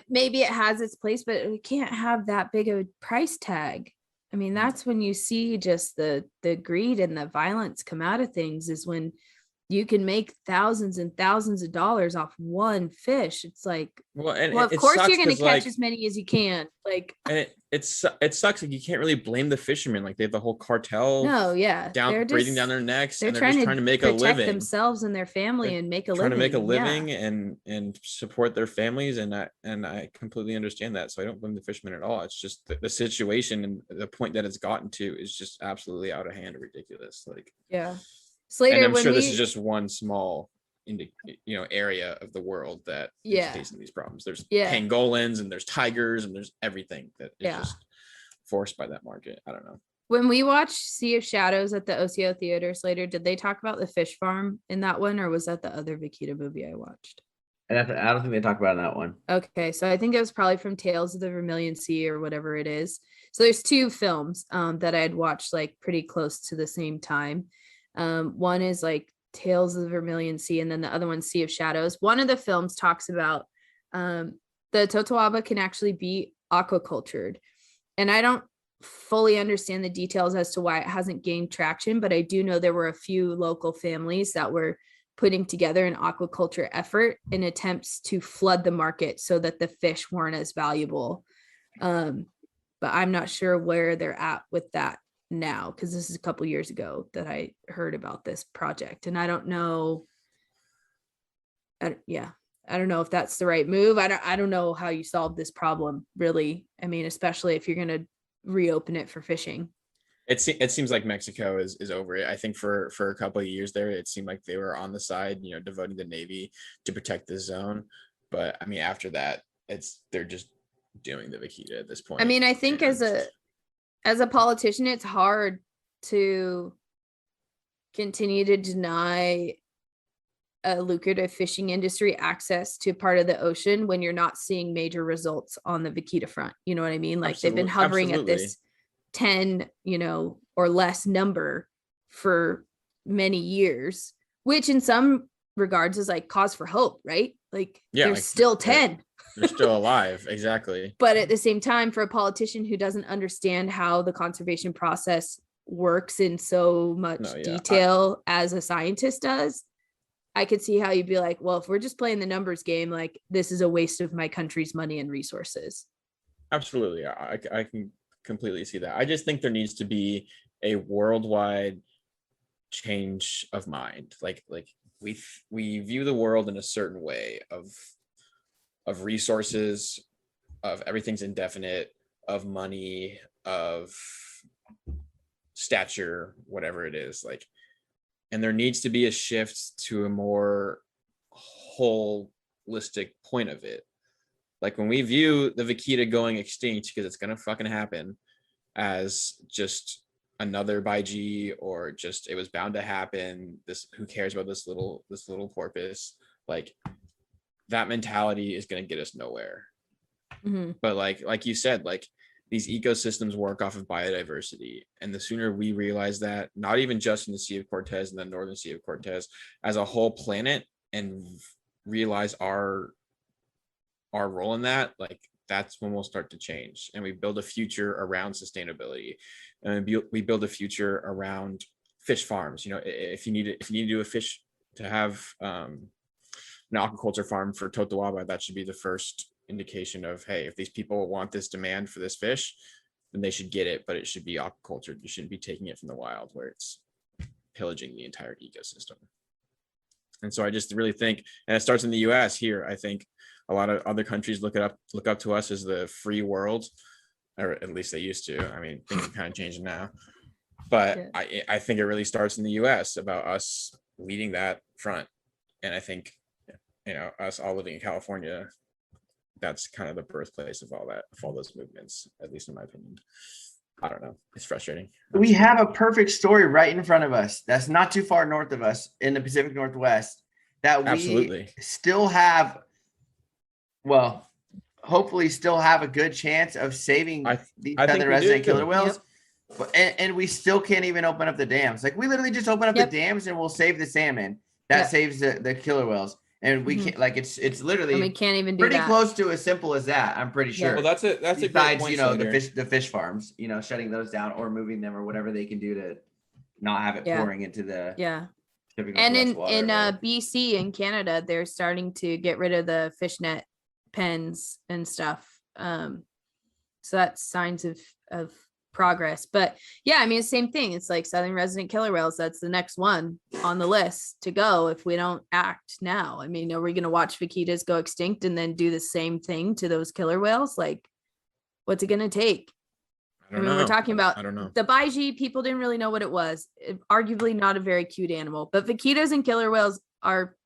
[SPEAKER 3] maybe it has its place, but we can't have that big of a price tag. I mean, that's when you see just the greed and the violence come out of things, is when you can make thousands and thousands of dollars off one fish. It's like,
[SPEAKER 2] Well, and
[SPEAKER 3] well, of
[SPEAKER 2] it
[SPEAKER 3] course
[SPEAKER 2] sucks
[SPEAKER 3] you're going to
[SPEAKER 2] 'cause,
[SPEAKER 3] catch
[SPEAKER 2] like,
[SPEAKER 3] as many as you can. Like,
[SPEAKER 2] and it sucks. Like, you can't really blame the fishermen. Like, they have the whole cartel
[SPEAKER 3] no, yeah,
[SPEAKER 2] breathing down their necks,
[SPEAKER 3] they're
[SPEAKER 2] and they're just trying to make a
[SPEAKER 3] protect
[SPEAKER 2] living.
[SPEAKER 3] themselves and their family
[SPEAKER 2] They're
[SPEAKER 3] and make a
[SPEAKER 2] trying
[SPEAKER 3] living.
[SPEAKER 2] to make a
[SPEAKER 3] Yeah.
[SPEAKER 2] living and support their families, and I completely understand that. So I don't blame the fishermen at all. It's just the situation and the point that it's gotten to is just absolutely out of hand and ridiculous. Like,
[SPEAKER 3] Yeah. Slater,
[SPEAKER 2] and I'm
[SPEAKER 3] when
[SPEAKER 2] sure
[SPEAKER 3] we,
[SPEAKER 2] this is just one small area of the world that is facing these problems. There's pangolins and there's tigers and there's everything that is just forced by that market. I don't know.
[SPEAKER 3] When we watched Sea of Shadows at the OCO Theater, Slater, did they talk about the fish farm in that one, or was that the other Vaquita movie I watched?
[SPEAKER 1] I don't think they talk about it in that one.
[SPEAKER 3] Okay, so I think it was probably from Tales of the Vermilion Sea or whatever it is. So there's two films that I had watched like pretty close to the same time. One is like Tales of the Vermilion Sea, and then the other one, Sea of Shadows. One of the films talks about the totoaba can actually be aquacultured, and I don't fully understand the details as to why it hasn't gained traction, but I do know there were a few local families that were putting together an aquaculture effort in attempts to flood the market so that the fish weren't as valuable. But I'm not sure where they're at with that now, because this is a couple years ago that I heard about this project, and I don't know. I don't know if that's the right move. I don't know how you solve this problem, really. I mean, especially if you're going to reopen it for fishing.
[SPEAKER 2] It seems like Mexico is over it. I think for a couple of years there, it seemed like they were on the side, devoting the Navy to protect this zone. But I mean, after that, they're just doing the vaquita at this point.
[SPEAKER 3] I mean, I think as a politician, it's hard to continue to deny a lucrative fishing industry access to part of the ocean when you're not seeing major results on the vaquita front. You know what I mean? Like, they've been hovering at this 10, or less number for many years, which in some regards is like cause for hope, right? Like, there's still 10.
[SPEAKER 2] They're still alive. Exactly.
[SPEAKER 3] But at the same time, for a politician who doesn't understand how the conservation process works in so much detail as a scientist does, I could see how you'd be like, well, if we're just playing the numbers game, like, this is a waste of my country's money and resources.
[SPEAKER 2] Absolutely. I can completely see that. I just think there needs to be a worldwide change of mind. Like we view the world in a certain way of resources, of everything's indefinite, of money, of stature, whatever it is. Like, and there needs to be a shift to a more holistic point of it. Like, when we view the vaquita going extinct, because it's gonna fucking happen, as just another Baiji, or just it was bound to happen, this, who cares about this little porpoise, like, that mentality is gonna get us nowhere.
[SPEAKER 3] Mm-hmm.
[SPEAKER 2] But like you said, like, these ecosystems work off of biodiversity, and the sooner we realize that, not even just in the Sea of Cortez and the northern Sea of Cortez, as a whole planet, and realize our role in that, like, that's when we'll start to change, and we build a future around sustainability, and we build a future around fish farms. If you need to do a fish to have an aquaculture farm for totoaba, that should be the first indication of, hey, if these people want this demand for this fish, then they should get it, but it should be aquacultured. You shouldn't be taking it from the wild where it's pillaging the entire ecosystem. And so I just really think, and it starts in the US here, I think a lot of other countries look up to us as the free world, or at least they used to. I mean, things are kind of changing now, but I think it really starts in the US, about us leading that front. And I think, us all living in California, that's kind of the birthplace of all those movements, at least in my opinion. I don't know. It's frustrating.
[SPEAKER 1] We have a perfect story right in front of us that's not too far north of us in the Pacific Northwest that we still have, well, hopefully still have a good chance of saving these feather resident killer whales. Yep. And we still can't even open up the dams. Like, we literally just open up the dams and we'll save the salmon. That saves the killer whales. And we can't, like, it's
[SPEAKER 3] And we
[SPEAKER 1] literally
[SPEAKER 3] can't even do
[SPEAKER 1] pretty
[SPEAKER 3] that.
[SPEAKER 1] close to as simple as that. I'm pretty
[SPEAKER 3] Yeah.
[SPEAKER 1] sure.
[SPEAKER 2] Well, that's a great
[SPEAKER 1] Besides,
[SPEAKER 2] point,
[SPEAKER 1] you know,
[SPEAKER 2] Slater.
[SPEAKER 1] the fish farms, you know, shutting those down or moving them or whatever they can do to not have it
[SPEAKER 3] Yeah.
[SPEAKER 1] pouring into the
[SPEAKER 3] Yeah.
[SPEAKER 1] Pacific
[SPEAKER 3] And
[SPEAKER 1] Northwest
[SPEAKER 3] in
[SPEAKER 1] water or whatever.
[SPEAKER 3] BC in Canada, they're starting to get rid of the fishnet pens and stuff. So that's signs of progress. But yeah, I mean, it's the same thing. It's like southern resident killer whales. That's the next one on the list to go if we don't act now. I mean, are we going to watch vaquitas go extinct and then do the same thing to those killer whales? Like, what's it going to take? I mean, we're talking about,
[SPEAKER 2] I don't know.
[SPEAKER 3] The baiji, people didn't really know what it was. Arguably not a very cute animal, but vaquitas and killer whales are,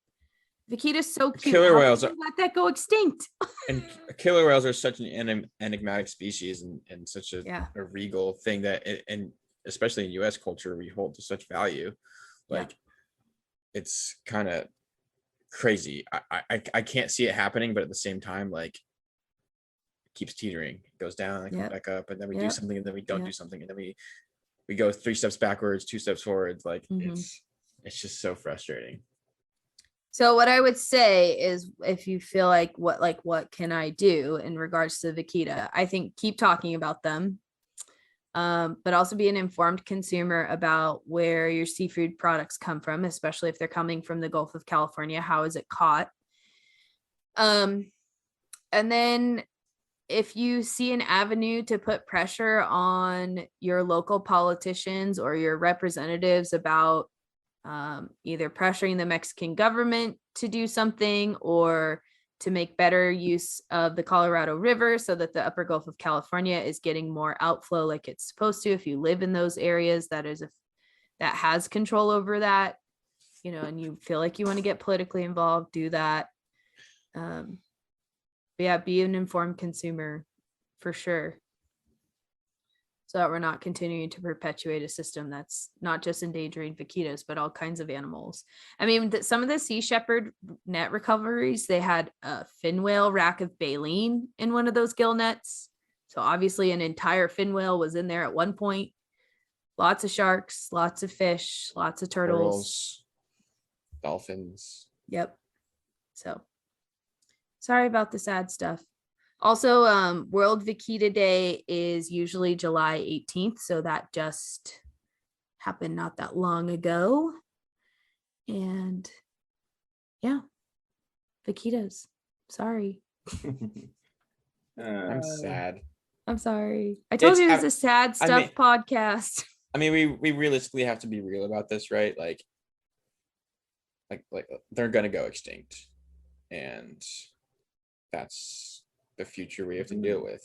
[SPEAKER 3] vaquitas so cute.
[SPEAKER 2] Killer
[SPEAKER 3] How
[SPEAKER 2] whales
[SPEAKER 3] could you let that go extinct?
[SPEAKER 2] And killer whales are such an enigmatic species and such a regal thing that, and especially in U.S. culture, we hold to such value. Like, it's kind of crazy. I can't see it happening, but at the same time, like, it keeps teetering. It goes down and comes back up, and then we do something, and then we don't do something, and then we go 3 steps backwards, 2 steps forwards. Like, it's just so frustrating.
[SPEAKER 3] So what I would say is, if you feel like what can I do in regards to the vaquita, I think keep talking about them, but also be an informed consumer about where your seafood products come from, especially if they're coming from the Gulf of California. How is it caught? And then if you see an avenue to put pressure on your local politicians or your representatives about either pressuring the Mexican government to do something or to make better use of the Colorado River so that the upper Gulf of California is getting more outflow like it's supposed to. If you live in those areas, that has control over that, you know, and you feel like you want to get politically involved, do that. But yeah, be an informed consumer for sure, so that we're not continuing to perpetuate a system that's not just endangering vaquitas, but all kinds of animals. I mean, some of the Sea Shepherd net recoveries, they had a fin whale rack of baleen in one of those gill nets. So obviously an entire fin whale was in there at one point. Lots of sharks, lots of fish, lots of turtles.
[SPEAKER 2] Dolphins.
[SPEAKER 3] Yep. So sorry about the sad stuff. Also, World Vaquita Day is usually July 18th. So that just happened not that long ago. And yeah, vaquitas. Sorry.
[SPEAKER 2] I'm sad.
[SPEAKER 3] I'm sorry. I told you it was a sad stuff podcast.
[SPEAKER 2] I mean, we realistically have to be real about this, right? Like they're gonna go extinct, and that's the future we have to deal with.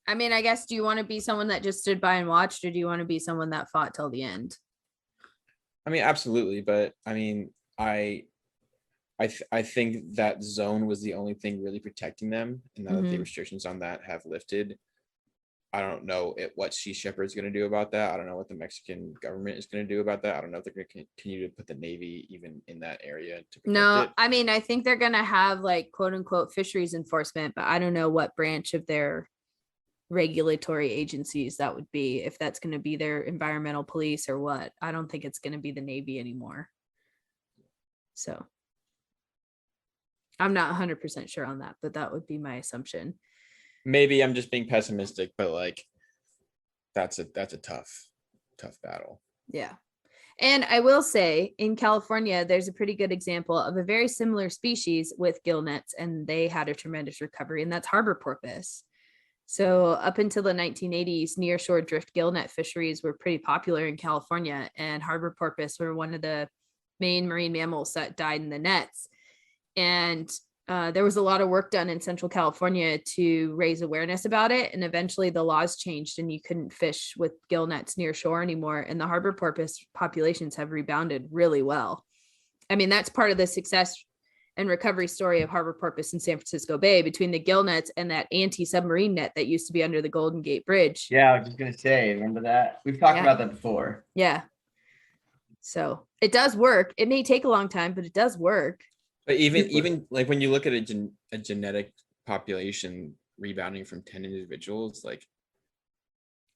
[SPEAKER 3] I mean, I guess, do you want to be someone that just stood by and watched, or do you want to be someone that fought till the end?
[SPEAKER 2] I mean, absolutely, but I mean, I think that zone was the only thing really protecting them, and now that the restrictions on that have lifted, I don't know what Sea Shepherd is going to do about that. I don't know what the Mexican government is going to do about that. I don't know if they're going to continue to put the Navy even in that area to protect it.
[SPEAKER 3] I mean, I think they're going to have like quote unquote fisheries enforcement, but I don't know what branch of their regulatory agencies that would be, if that's going to be their environmental police or what. I don't think it's going to be the Navy anymore. So I'm not 100% sure on that, but that would be my assumption.
[SPEAKER 2] Maybe I'm just being pessimistic, but like that's a tough battle.
[SPEAKER 3] Yeah. And I will say, in California, there's a pretty good example of a very similar species with gill nets, and they had a tremendous recovery, and that's harbor porpoise. So up until the 1980s, nearshore drift gill net fisheries were pretty popular in California, and harbor porpoise were one of the main marine mammals that died in the nets. And there was a lot of work done in Central California to raise awareness about it. And eventually the laws changed and you couldn't fish with gill nets near shore anymore. And the harbor porpoise populations have rebounded really well. I mean, that's part of the success and recovery story of harbor porpoise in San Francisco Bay, between the gill nets and that anti-submarine net that used to be under the Golden Gate Bridge.
[SPEAKER 1] Yeah, I was just going to say, remember that? We've talked about that before.
[SPEAKER 3] Yeah. So it does work. It may take a long time, but it does work.
[SPEAKER 2] But even like when you look at a genetic population rebounding from 10 individuals, like,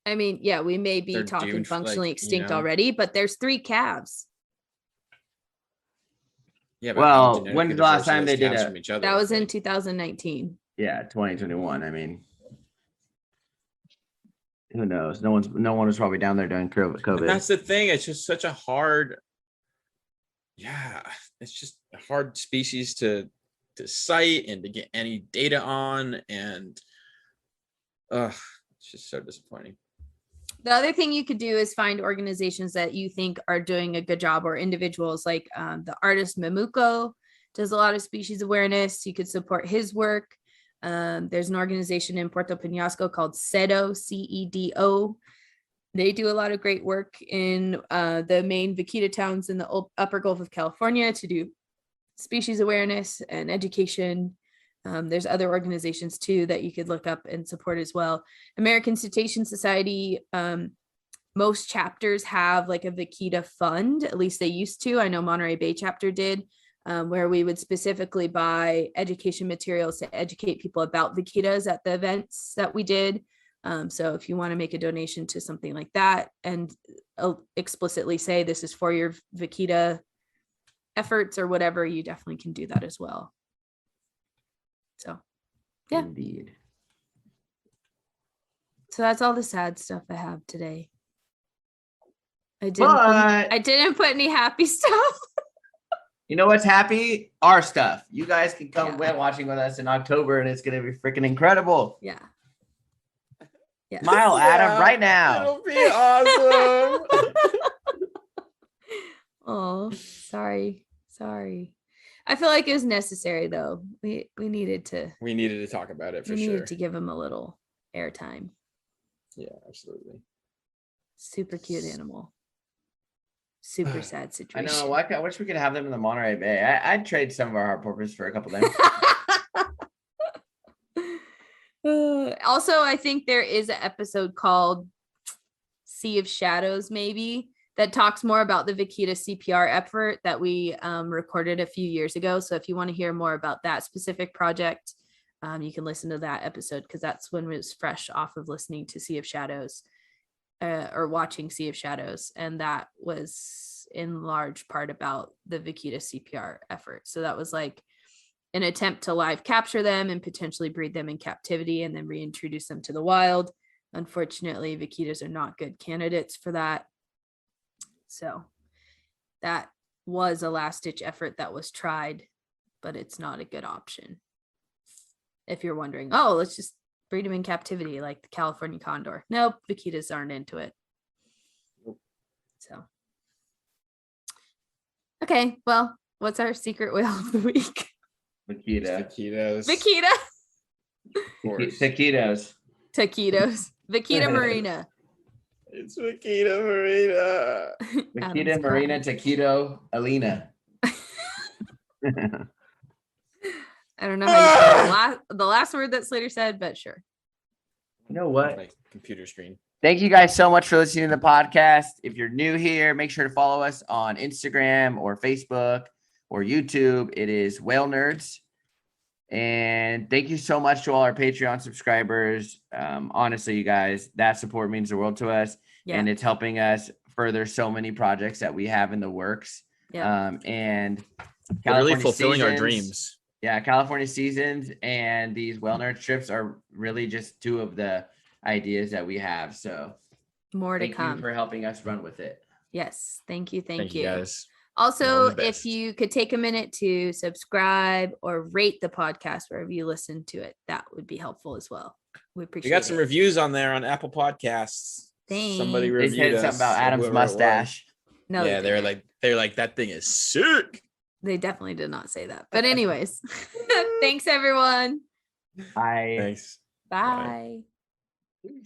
[SPEAKER 3] I mean, yeah, we may be talking functionally extinct already, but there's 3 calves.
[SPEAKER 2] Yeah, but
[SPEAKER 1] Well,
[SPEAKER 2] how genetically
[SPEAKER 1] when's the last
[SPEAKER 2] diverse are
[SPEAKER 1] time
[SPEAKER 2] those
[SPEAKER 1] they did
[SPEAKER 2] calves
[SPEAKER 1] a-
[SPEAKER 2] from each other?
[SPEAKER 3] That was in
[SPEAKER 2] Like,
[SPEAKER 3] 2019.
[SPEAKER 1] Yeah, 2021. I mean, who knows? No one was probably down there during
[SPEAKER 2] and
[SPEAKER 1] COVID.
[SPEAKER 2] that's the thing. It's just such a hard, it's just a hard species to cite and to get any data on, and it's just so disappointing.
[SPEAKER 3] The other thing you could do is find organizations that you think are doing a good job, or individuals like the artist Memuko does a lot of species awareness. You could support his work. There's an organization in Puerto Penasco called CEDO, CEDO. They do a lot of great work in the main vaquita towns in the upper Gulf of California to do species awareness and education. There's other organizations too that you could look up and support as well. American Cetacean Society, most chapters have like a vaquita fund, at least they used to. I know Monterey Bay chapter did, where we would specifically buy education materials to educate people about vaquitas at the events that we did. So if you want to make a donation to something like that and explicitly say this is for your vaquita efforts or whatever, you definitely can do that as well. So, yeah.
[SPEAKER 1] Indeed.
[SPEAKER 3] So that's all the sad stuff I have today. I
[SPEAKER 1] But
[SPEAKER 3] didn't put any happy stuff.
[SPEAKER 1] you know what's happy? Our stuff. You guys can come
[SPEAKER 3] Yeah.
[SPEAKER 1] whale watching with us in October, and it's gonna be freaking incredible.
[SPEAKER 3] Yeah. Yeah.
[SPEAKER 1] Smile at him right now.
[SPEAKER 2] It'll be awesome.
[SPEAKER 3] Oh, sorry. I feel like it was necessary though. We needed to
[SPEAKER 2] talk about it for
[SPEAKER 3] we
[SPEAKER 2] sure.
[SPEAKER 3] needed to give him a little airtime.
[SPEAKER 2] Yeah, absolutely.
[SPEAKER 3] Super cute animal. Super sad
[SPEAKER 1] I
[SPEAKER 3] situation.
[SPEAKER 1] know. I wish we could have them in the Monterey Bay. I'd trade some of our heart porpoise for a couple days.
[SPEAKER 3] Also, I think there is an episode called Sea of Shadows, maybe, that talks more about the Vaquita CPR effort that we recorded a few years ago. So if you want to hear more about that specific project, you can listen to that episode, because that's when it was fresh off of listening to Sea of Shadows or watching Sea of Shadows. And that was in large part about the Vaquita CPR effort. So that was like an attempt to live capture them and potentially breed them in captivity and then reintroduce them to the wild. Unfortunately, vaquitas are not good candidates for that. So that was a last-ditch effort that was tried, but it's not a good option. If you're wondering, oh, let's just breed them in captivity like the California condor. Nope, vaquitas aren't into it. So, okay, well, what's our secret whale of the week?
[SPEAKER 1] Vaquita.
[SPEAKER 2] Taquitos.
[SPEAKER 3] Vaquita.
[SPEAKER 1] Taquitos.
[SPEAKER 3] Taquitos. Vaquita marina.
[SPEAKER 2] It's Vaquita Marina.
[SPEAKER 1] Vaquita Marina Taquito Alina.
[SPEAKER 3] I don't know how you say the last word that Slater said, but sure.
[SPEAKER 1] You know what?
[SPEAKER 2] My computer screen.
[SPEAKER 1] Thank you guys so much for listening to the podcast. If you're new here, make sure to follow us on Instagram or Facebook or YouTube. It is Whale Nerds. And thank you so much to all our Patreon subscribers. Honestly, you guys, that support means the world to us.
[SPEAKER 3] Yeah.
[SPEAKER 1] And it's helping us further so many projects that we have in the works.
[SPEAKER 3] Yeah.
[SPEAKER 1] And
[SPEAKER 2] We're really fulfilling our
[SPEAKER 1] Seasons-
[SPEAKER 2] dreams.
[SPEAKER 1] Yeah, California Seasons and these Whale Nerd trips are really just two of the ideas that we have. So
[SPEAKER 3] More to
[SPEAKER 1] thank
[SPEAKER 3] come.
[SPEAKER 1] you for helping us run with it.
[SPEAKER 3] Yes. Thank you. Thank
[SPEAKER 2] you
[SPEAKER 3] you.
[SPEAKER 2] guys.
[SPEAKER 3] Also,
[SPEAKER 2] You're the
[SPEAKER 3] if
[SPEAKER 2] best.
[SPEAKER 3] you could take a minute to subscribe or rate the podcast wherever you listen to it, that would be helpful as well. We appreciate
[SPEAKER 2] We got some
[SPEAKER 3] it.
[SPEAKER 2] reviews on there on Apple Podcasts. Somebody
[SPEAKER 3] Thanks.
[SPEAKER 1] They
[SPEAKER 2] reviewed
[SPEAKER 1] said
[SPEAKER 2] us.
[SPEAKER 1] something about Adam's
[SPEAKER 2] whoever it was.
[SPEAKER 1] mustache.
[SPEAKER 3] No,
[SPEAKER 2] Yeah,
[SPEAKER 3] they
[SPEAKER 2] they're like that thing is sick.
[SPEAKER 3] They definitely did not say that. But anyways, thanks everyone.
[SPEAKER 1] I
[SPEAKER 2] Thanks.
[SPEAKER 3] Bye.
[SPEAKER 2] Bye.